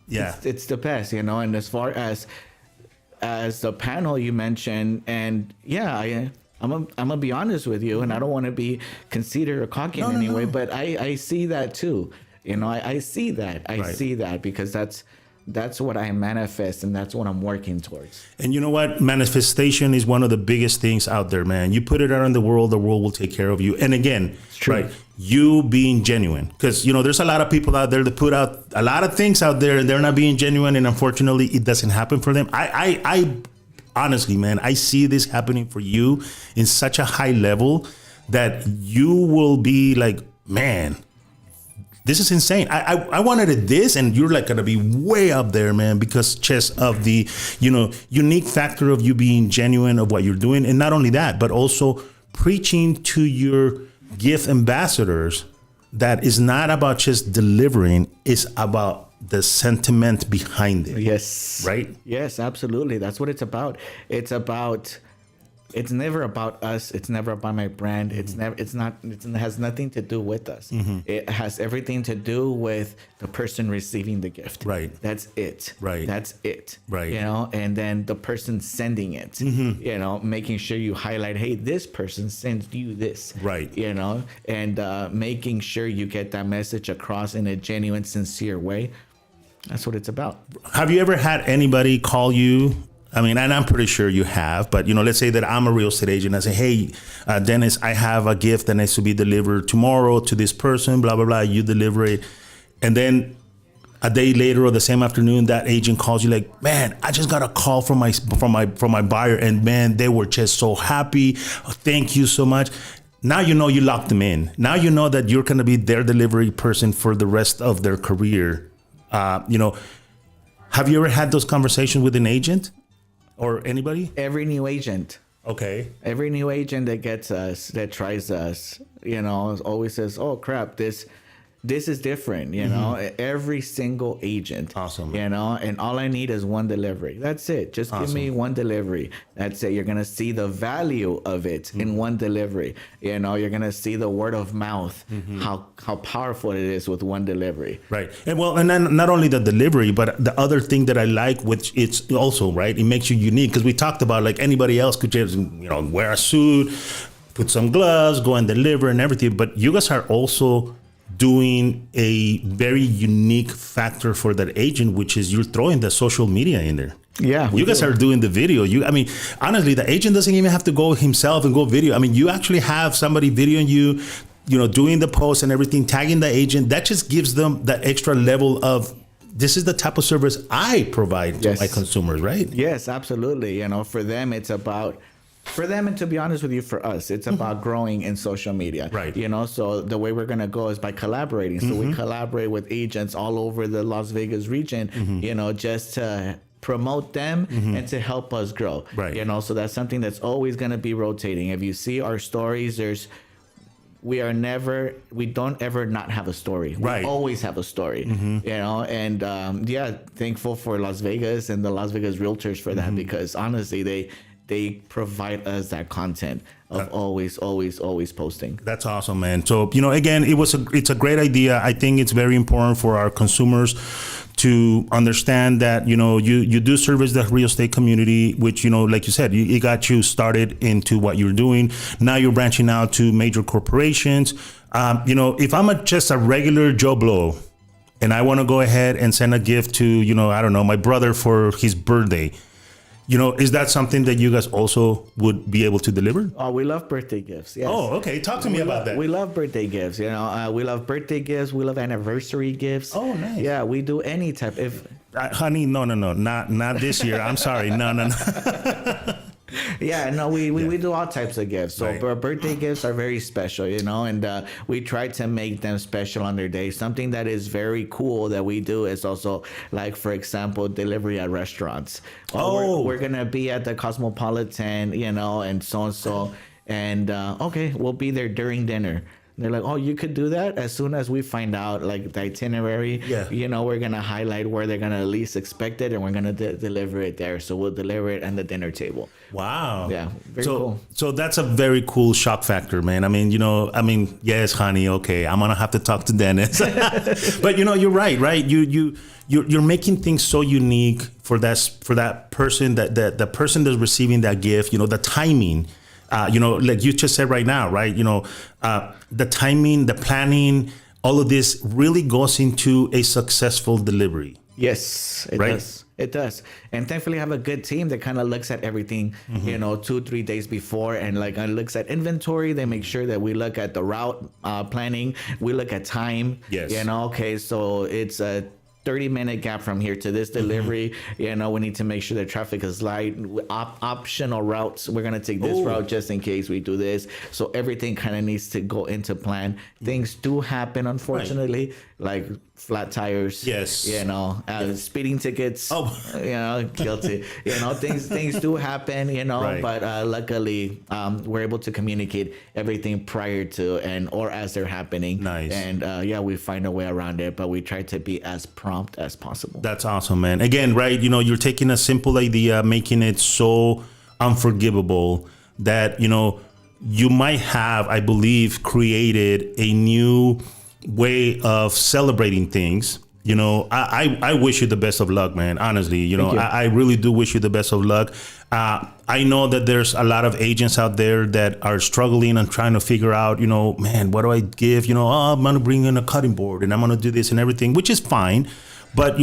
It's the best, and as far as the panel you mentioned, and I'm gonna be honest with you, and I don't want to be conceited or cocky in any way, but I see that too. I see that. I see that, because that's what I manifest, and that's what I'm working towards. And you know what? Manifestation is one of the biggest things out there, man. You put it out in the world will take care of you. And again, right, you being genuine, because there's a lot of people out there that put out a lot of things out there and they're not being genuine, and unfortunately it doesn't happen for them. I honestly, man, I see this happening for you in such a high level that you will be like, man, this is insane. I wanted this, and you're like gonna be way up there, man, because just of the unique factor of you being genuine of what you're doing. And not only that, but also preaching to your gift ambassadors that is not about just delivering, it's about the sentiment behind it. Yes. Right? Yes, absolutely. That's what it's about. It's never about us. It's never about my brand. It has nothing to do with us. It has everything to do with the person receiving the gift. Right. That's it. Right. That's it. Right. And then the person sending it, making sure you highlight, hey, this person sends you this. Right. And making sure you get that message across in a genuine, sincere way. That's what it's about. Have you ever had anybody call you? I mean, and I'm pretty sure you have, but let's say that I'm a real estate agent. I say, hey, Dennis, I have a gift that needs to be delivered tomorrow to this person, blah, blah, blah. You deliver it. And then a day later or the same afternoon, that agent calls you like, man, I just got a call from my buyer, and man, they were just so happy. Oh, thank you so much. Now you locked them in. Now you know that you're going to be their delivery person for the rest of their career. Have you ever had those conversations with an agent? Or anybody? Every new agent. Okay. Every new agent that gets us, that tries us, always says, oh, crap, this is different, every single agent. Awesome. And all I need is one delivery. That's it. Just awesome. Give me one delivery. That's it. You're going to see the value of it in one delivery. You're going to see the word of mouth, how powerful it is with one delivery. Right. And then not only the delivery, but the other thing that I like, which it's also, right, it makes you unique, because we talked about like anybody else could just, wear a suit, put some gloves, go and deliver and everything. But you guys are also doing a very unique factor for that agent, which is you're throwing the social media in there. Yeah, you guys are doing the video. Honestly, the agent doesn't even have to go himself and go video. I mean, you actually have somebody videoing you, doing the post and everything, tagging the agent. That just gives them that extra level of, this is the type of service I provide to my consumers, right? Yes, absolutely. For them, it's about, and to be honest with you, for us, it's about growing in social media. Right. So the way we're going to go is by collaborating. So we collaborate with agents all over the Las Vegas region, just to promote them and to help us grow. Right. So that's something that's always going to be rotating. If you see our stories, we don't ever not have a story. We always have a story, and thankful for Las Vegas and the Las Vegas realtors for that, because honestly, they provide us that content of always posting. That's awesome, man. So, again, it's a great idea. I think it's very important for our consumers to understand that, you do service the real estate community, which, like you said, it got you started into what you're doing. Now you're branching out to major corporations. If I'm just a regular Joe Blow and I want to go ahead and send a gift to, I don't know, my brother for his birthday, Is that something that you guys also would be able to deliver? Oh, we love birthday gifts. Yes. Oh, okay. Talk to me about that. We love birthday gifts. We love birthday gifts. We love anniversary gifts. Oh, nice. Yeah, we do any type. Honey, no, not this year. I'm sorry. No. Yeah, no, we do all types of gifts. So birthday gifts are very special, and we try to make them special on their day. Something that is very cool that we do is also, like, for example, delivery at restaurants. We're going to be at the Cosmopolitan, and so. And, okay, we'll be there during dinner. They're like, oh, you could do that? As soon as we find out, like, the itinerary, we're going to highlight where they're going to least expect it, and we're going to deliver it there. So we'll deliver it at the dinner table. Wow. Yeah, very cool. So that's a very cool shock factor, man. I mean, yes, honey, okay, I'm going to have to talk to Dennis. But, you're right? You're making things so unique for that person, that the person that's receiving that gift, the timing. Like you just said right now, right? The timing, the planning, all of this really goes into a successful delivery. Yes, it does. It does. And thankfully I have a good team that kind of looks at everything, 2-3 days before, and looks at inventory. They make sure that we look at the route planning. We look at time. Yes. Okay, so it's a 30-minute gap from here to this delivery. We need to make sure the traffic is light. Optional routes. We're going to take this route just in case we do this. So everything kind of needs to go into plan. Things do happen, unfortunately, like flat tires. Yes. Speeding tickets. Guilty. Things do happen, but luckily we're able to communicate everything prior to or as they're happening. Nice. And we find a way around it, but we try to be as prompt as possible. That's awesome, man. Again, right, you're taking a simple idea, making it so unforgivable that, you might have, I believe, created a new way of celebrating things. I wish you the best of luck, man. Honestly, I really do wish you the best of luck. I know that there's a lot of agents out there that are struggling and trying to figure out, man, what do I give? I'm going to bring in a cutting board and I'm going to do this and everything, which is fine. But,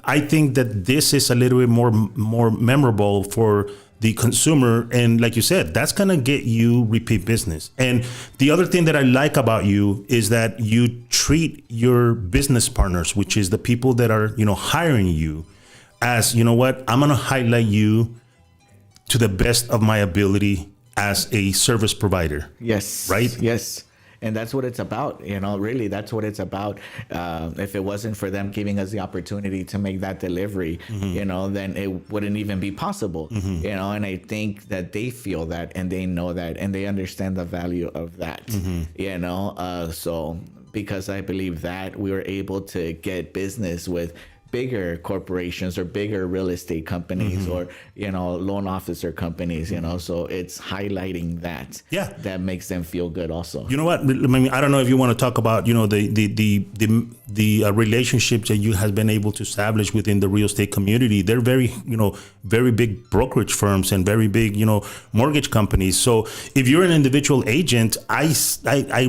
I think that this is a little bit more memorable for the consumer. And like you said, that's going to get you repeat business. And the other thing that I like about you is that you treat your business partners, which is the people that are, hiring you, as, I'm going to highlight you to the best of my ability as a service provider. Yes. Right? Yes. And that's what it's about, really, that's what it's about. If it wasn't for them giving us the opportunity to make that delivery, then it wouldn't even be possible, and I think that they feel that and they know that and they understand the value of that, so because I believe that we were able to get business with bigger corporations or bigger real estate companies or loan officer companies, so it's highlighting that that makes them feel good also. You know what, I mean, I don't know if you want to talk about the relationships that you have been able to establish within the real estate community. They're very very big brokerage firms and very big mortgage companies. So if you're an individual agent, I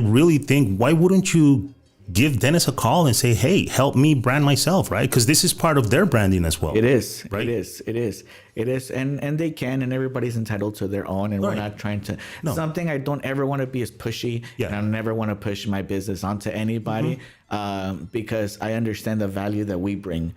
really think, why wouldn't you give Dennis a call and say, hey, help me brand myself, right? Because this is part of their branding as well. It is. Right? It is. And they can, and everybody's entitled to their own. And we're not trying to. No. Something I don't ever want to be is pushy. Yeah. And I never want to push my business onto anybody because I understand the value that we bring.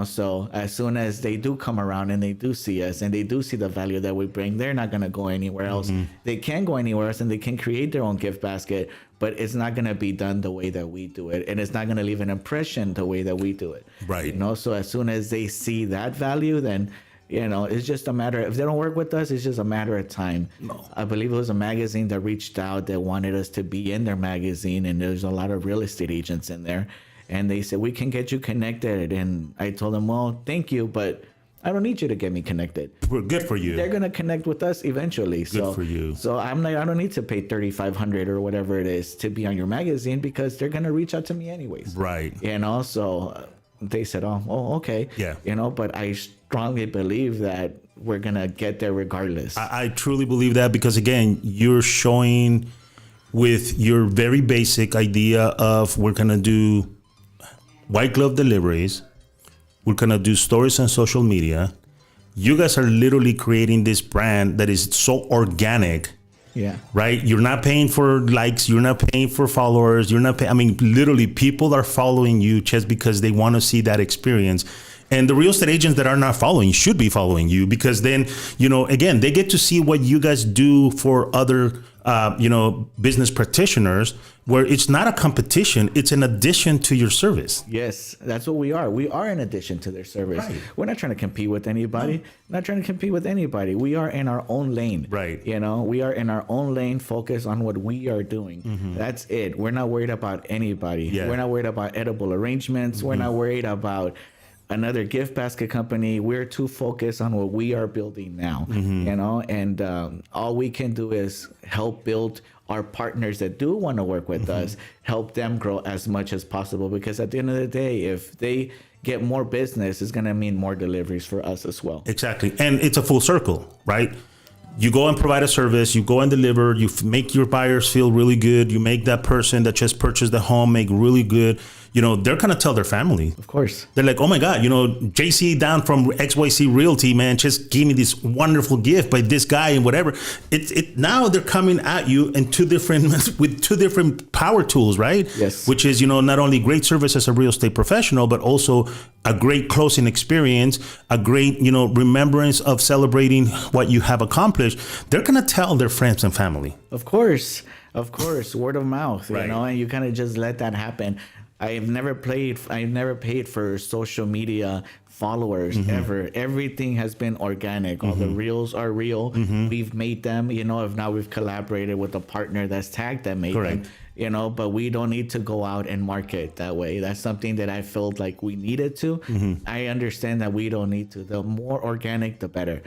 So as soon as they do come around and they do see us and they do see the value that we bring, they're not going to go anywhere else. They can go anywhere else and they can create their own gift basket, but it's not going to be done the way that we do it. And it's not going to leave an impression the way that we do it. Right. So as soon as they see that value, then, it's just a matter, if they don't work with us, it's just a matter of time. No. I believe it was a magazine that reached out that wanted us to be in their magazine. And there's a lot of real estate agents in there. And they said, we can get you connected. And I told them, well, thank you, but I don't need you to get me connected. We're good for you. They're gonna connect with us eventually. Good for you. So I don't need to pay $3,500 or whatever it is to be on your magazine because they're gonna reach out to me anyways. Right. So they said, oh, okay. Yeah. But I strongly believe that we're gonna get there regardless. I truly believe that because again, you're showing with your very basic idea of we're gonna do white glove deliveries. We're going to do stories on social media. you guys are literally creating this brand that is so organic. Yeah. Right? You're not paying for likes. You're not paying for followers. You're not paying. I mean, literally, people are following you just because they want to see that experience. And the real estate agents that are not following should be following you, because then, again, they get to see what you guys do for other, business practitioners, where it's not a competition. It's an addition to your service. Yes, that's what we are. We are an addition to their service. Right. We're not trying to compete with anybody. No. Not trying to compete with anybody. We are in our own lane. Right. We are in our own lane, focused on what we are doing. Mm-hmm. That's it. We're not worried about anybody. Yeah. We're not worried about edible arrangements. Mm-hmm. We're not worried about another gift basket company. We're too focused on what we are building now, and all we can do is help build our partners that do want to work with us, help them grow as much as possible, because at the end of the day, if they get more business, it's going to mean more deliveries for us as well. Exactly. And it's a full circle, right? You go and provide a service, you go and deliver, you make your buyers feel really good, you make that person that just purchased the home make really good. They're going to tell their family. Of course. They're like, oh my God, JC down from XYC Realty, man, just gave me this wonderful gift by this guy and whatever. Now they're coming at you in with two different power tools, right? Yes. Which is, not only great service as a real estate professional, but also a great closing experience, a great, remembrance of celebrating what you have accomplished. They're going to tell their friends and family. Of course, word of mouth, right. And you kind of just let that happen. I've never paid for social media followers ever. Everything has been organic. All the reels are real. We've made them, if now we've collaborated with a partner that's tagged that made them, but we don't need to go out and market that way. That's something that I felt like we needed to. I understand that we don't need to. The more organic, the better,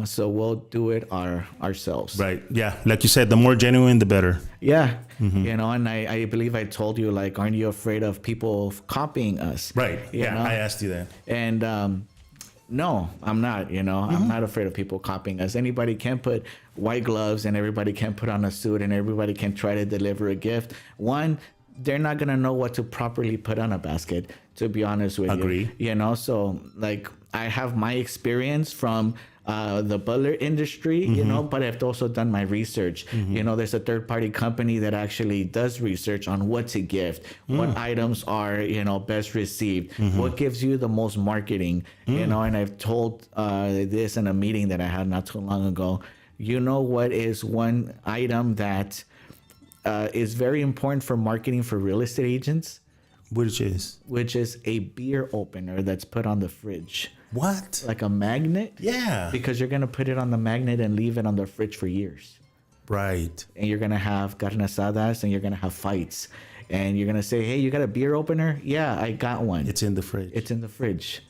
so we'll do it ourselves. Right. Yeah. Like you said, the more genuine, the better. Yeah. And I believe I told you, like, aren't you afraid of people copying us? Right. Yeah. I asked you that. And no, I'm not, I'm not afraid of people copying us. Anybody can put white gloves and everybody can put on a suit and everybody can try to deliver a gift. One, they're not going to know what to properly put on a basket, to be honest with you. Agree. So like I have my experience from the butler industry, but I've also done my research. There's a third-party company that actually does research on what to gift, what items are, best received, what gives you the most marketing, and I've told this in a meeting that I had not too long ago. What is one item that is very important for marketing for real estate agents? Which is a beer opener that's put on the fridge. What? Like a magnet? Yeah. Because you're going to put it on the magnet and leave it on the fridge for years. Right. And you're going to have carne asadas and you're going to have fights. And you're going to say, hey, you got a beer opener? Yeah, I got one. It's in the fridge.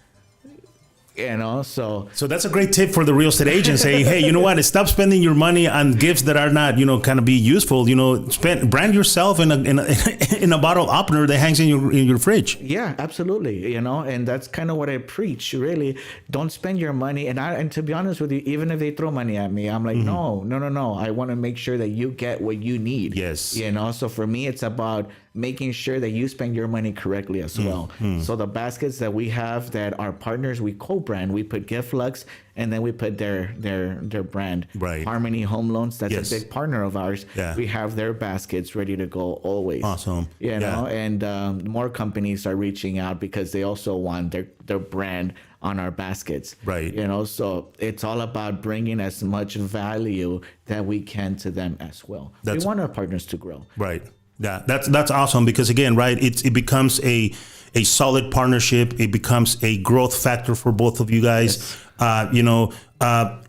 So that's a great tip for the real estate agent, saying, hey, you know what? Stop spending your money on gifts that are not, kind of be useful. Brand yourself in a bottle opener that hangs in your fridge. Yeah, absolutely. And that's kind of what I preach. Really, don't spend your money. And to be honest with you, even if they throw money at me, I'm like, no. I want to make sure that you get what you need. Yes. So for me, it's about making sure that you spend your money correctly as well. So the baskets that we have that our partners, we co-brand, we put GiftLux and then we put their brand. Right. Harmony Home Loans, that's a big partner of ours. Yeah. We have their baskets ready to go always. Awesome. And more companies are reaching out because they also want their brand on our baskets. Right. So it's all about bringing as much value that we can to them as well. We want our partners to grow. Right. Yeah, that's awesome, because again, right, it becomes a solid partnership. It becomes a growth factor for both of you guys. Yes.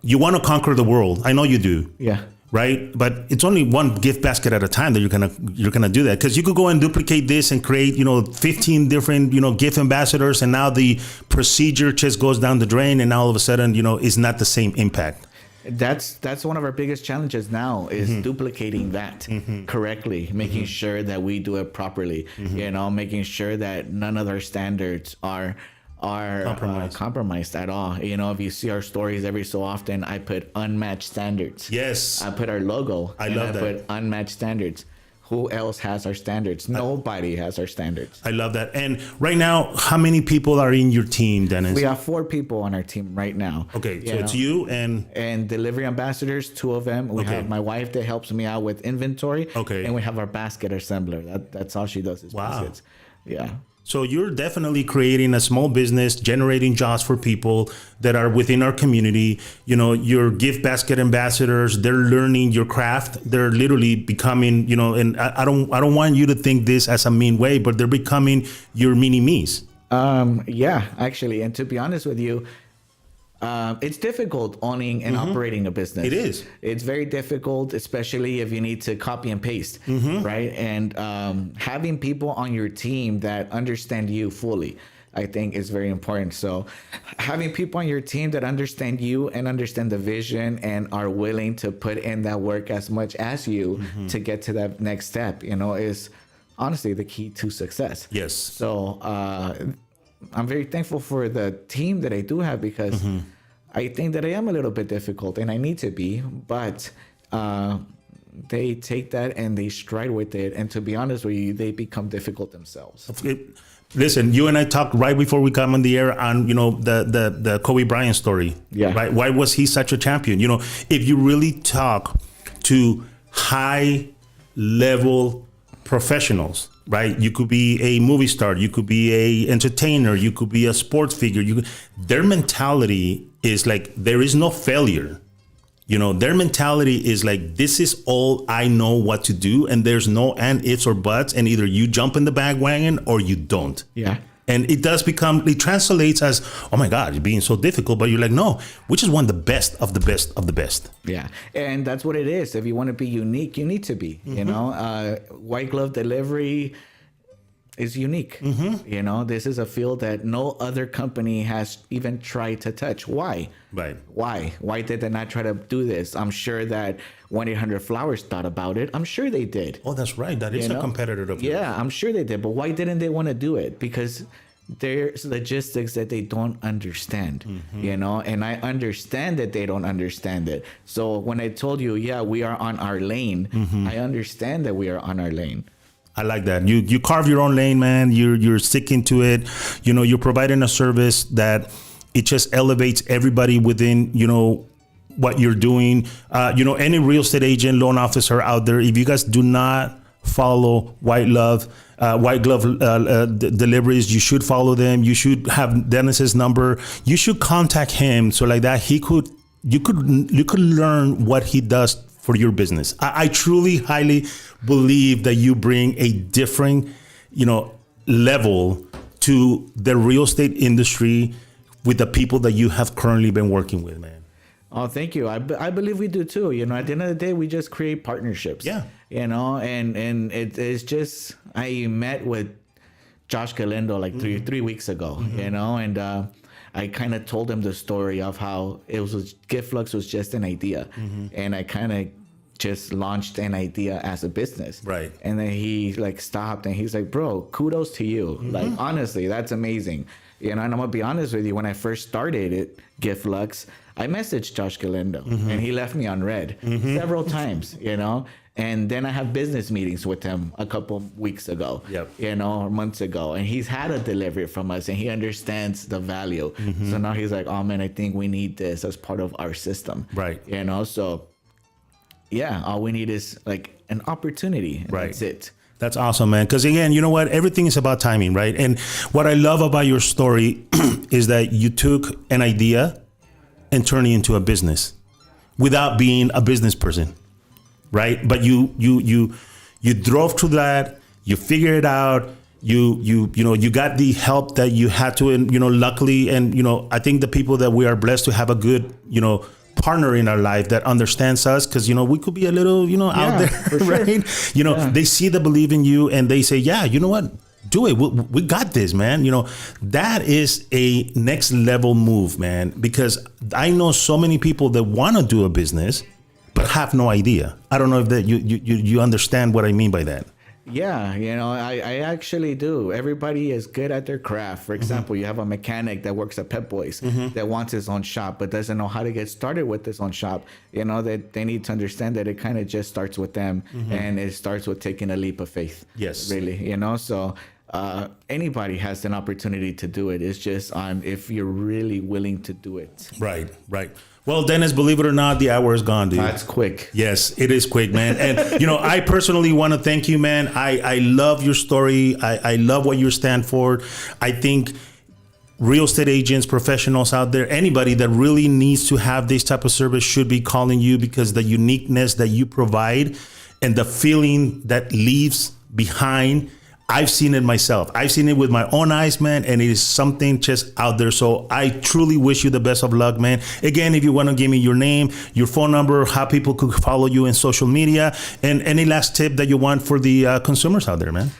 You want to conquer the world. I know you do. Yeah. Right, but it's only one gift basket at a time that you're gonna do that, because you could go and duplicate this and create 15 different gift ambassadors, and now the procedure just goes down the drain, and now all of a sudden is not the same impact. That's one of our biggest challenges now is duplicating that correctly, making sure that we do it properly, making sure that none of our standards are compromised at all. If you see our stories every so often, I put unmatched standards. Yes. I put our logo. I love that. Put unmatched standards. who else has our standards? Nobody has our standards. I love that. And right now, how many people are in your team, Dennis? We have 4 people on our team right now. Okay, so it's you and delivery ambassadors, 2 of them. We have my wife that helps me out with inventory. Okay. And we have our basket assembler. That's all she does is baskets. Yeah. So you're definitely creating a small business, generating jobs for people that are within our community. You know, your gift basket ambassadors, they're learning your craft. They're literally becoming, you know, and I don't want you to think this as a mean way, but they're becoming your mini-me's. Yeah, actually. And to be honest with you, it's difficult owning and operating a business. It is. It's very difficult, especially if you need to copy and paste, right? And having people on your team that understand you fully, I think is very important. So having people on your team that understand you and understand the vision and are willing to put in that work as much as you to get to that next step, you know, is honestly the key to success. Yes. So I'm very thankful for the team that I do have because I think that I am a little bit difficult and I need to be, but they take that and they stride with it. And to be honest with you, they become difficult themselves. Listen, you and I talked right before we come on the air on, you know, the Kobe Bryant story. Yeah. Right. Why was he such a champion? You know, if you really talk to high level professionals, right? You could be a movie star, you could be a entertainer, you could be a sports figure. Their mentality is like, there is no failure. You know, their mentality is like, this is all I know what to do. And there's no and, ifs or buts. And either you jump in the bandwagon or you don't. Yeah. And it translates as, oh my God, you're being so difficult. But you're like, no, which is one of the best of the best of the best. Yeah. And that's what it is. If you want to be unique, you need to be, you know, white glove delivery is unique. You know, this is a field that no other company has even tried to touch. Why? Right. Why did they not try to do this? I'm sure that 1-800-Flowers thought about it. I'm sure they did. Oh, that's right. That is a competitor of yours. Yeah, I'm sure they did. But why didn't they want to do it? Because there's logistics that they don't understand, you know, and I understand that they don't understand it. So when I told you, yeah, we are on our lane, I understand that we are on our lane. I like that. You carve your own lane, man. You're sticking to it. You know, you're providing a service that it just elevates everybody within, you know, what you're doing. You know, any real estate agent, loan officer out there, if you guys do not follow white glove deliveries, you should follow them. You should have Dennis's number. You should contact him so like that you could learn what he does for your business. I truly highly believe that you bring a different, you know, level to the real estate industry with the people that you have currently been working with, man. Oh, thank you. I believe we do too. You know, at the end of the day, we just create partnerships. Yeah. You know, and it's just, I met with Josh Galindo like three weeks ago, you know, and I kind of told him the story of how it was GiftFlux was just an idea. And I kind of just launched an idea as a business. Right. And then he like stopped and he's like, bro, kudos to you. Like, honestly, that's amazing. You know, and I'm going to be honest with you. When I first started it, GiftFlux, I messaged Josh Galindo and he left me on red several times, you know. And then I have business meetings with him a couple weeks ago, you know, or months ago. And he's had a delivery from us and he understands the value. So now he's like, oh man, I think we need this as part of our system. Right. You know, so yeah, all we need is like an opportunity. And right. That's it. That's awesome, man. Because again, you know what? Everything is about timing, right? And what I love about your story is that you took an idea and turned it into a business without being a business person. Right. But you drove through that. You figured it out. You got the help that you had to. And, you know, luckily. And, you know, I think the people that we are blessed to have a good, you know, partner in our life that understands us, because, you know, we could be a little, you know, out there. For sure. Right. You know, they see the belief in you and they say, yeah, you know what? Do it. We got this, man. You know, that is a next level move, man, because I know so many people that want to do a business but have no idea. I don't know if that you understand what I mean by that. Yeah, I actually do. Everybody is good at their craft. For example, you have a mechanic that works at Pep Boys that wants his own shop but doesn't know how to get started with his own shop. That they need to understand that it kind of just starts with them, and it starts with taking a leap of faith. Yes. Really, so anybody has an opportunity to do it. It's just on if you're really willing to do it. Right. Well, Dennis, believe it or not, the hour is gone, dude. That's quick. Yes, it is quick, man. And, I personally want to thank you, man. I love your story. I love what you stand for. I think real estate agents, professionals out there, anybody that really needs to have this type of service should be calling you, because the uniqueness that you provide and the feeling that leaves behind, I've seen it myself. I've seen it with my own eyes, man, and it is something just out there. So I truly wish you the best of luck, man. Again, if you want to give me your name, your phone number, how people could follow you in social media, and any last tip that you want for the consumers out there, man.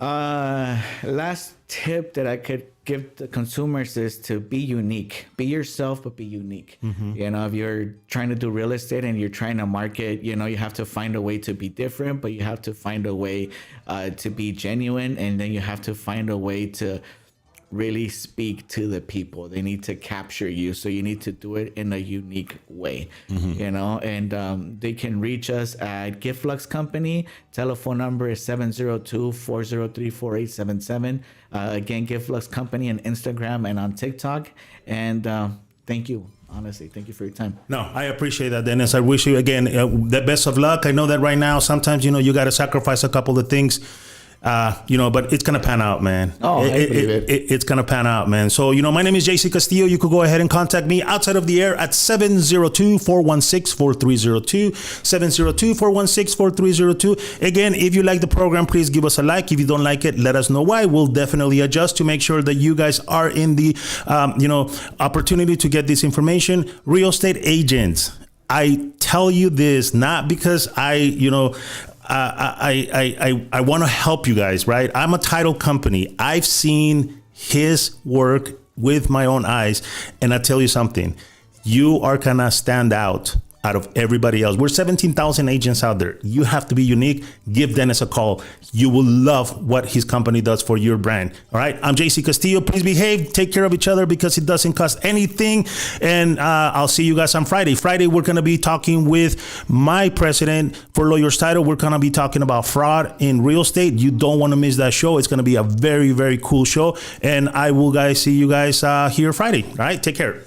Last tip that I could give the consumers is to be unique. Be yourself, but be unique. If you're trying to do real estate and you're trying to market, you have to find a way to be different, but you have to find a way to be genuine, and then you have to find a way to really speak to the people. They need to capture you, so you need to do it in a unique way. And they can reach us at Giftflux Company. Telephone number is 702-403-4877. Again, Giftflux Company on Instagram and on TikTok. And thank you. Honestly, thank you for your time. No, I appreciate that, Dennis. I wish you, again, the best of luck. I know that right now, sometimes, you got to sacrifice a couple of things. But it's going to pan out, man. Oh, I believe it. It's going to pan out, man. So, my name is JC Castillo. You could go ahead and contact me outside of the air at 702-416-4302, 702-416-4302. Again, if you like the program, please give us a like. If you don't like it, let us know why. We'll definitely adjust to make sure that you guys are in the, opportunity to get this information. Real estate agents, I tell you this, not because I want to help you guys, right? I'm a title company. I've seen his work with my own eyes. And I tell you something, you are going to stand out of everybody else. We're 17,000 agents out there. You have to be unique. Give Dennis a call. You will love what his company does for your brand. All right. I'm JC Castillo. Please behave. Take care of each other, because it doesn't cost anything. And I'll see you guys on Friday. Friday, we're going to be talking with my president for Lawyers Title. We're going to be talking about fraud in real estate. You don't want to miss that show. It's going to be a very, very cool show. And I will see you guys here Friday. All right. Take care.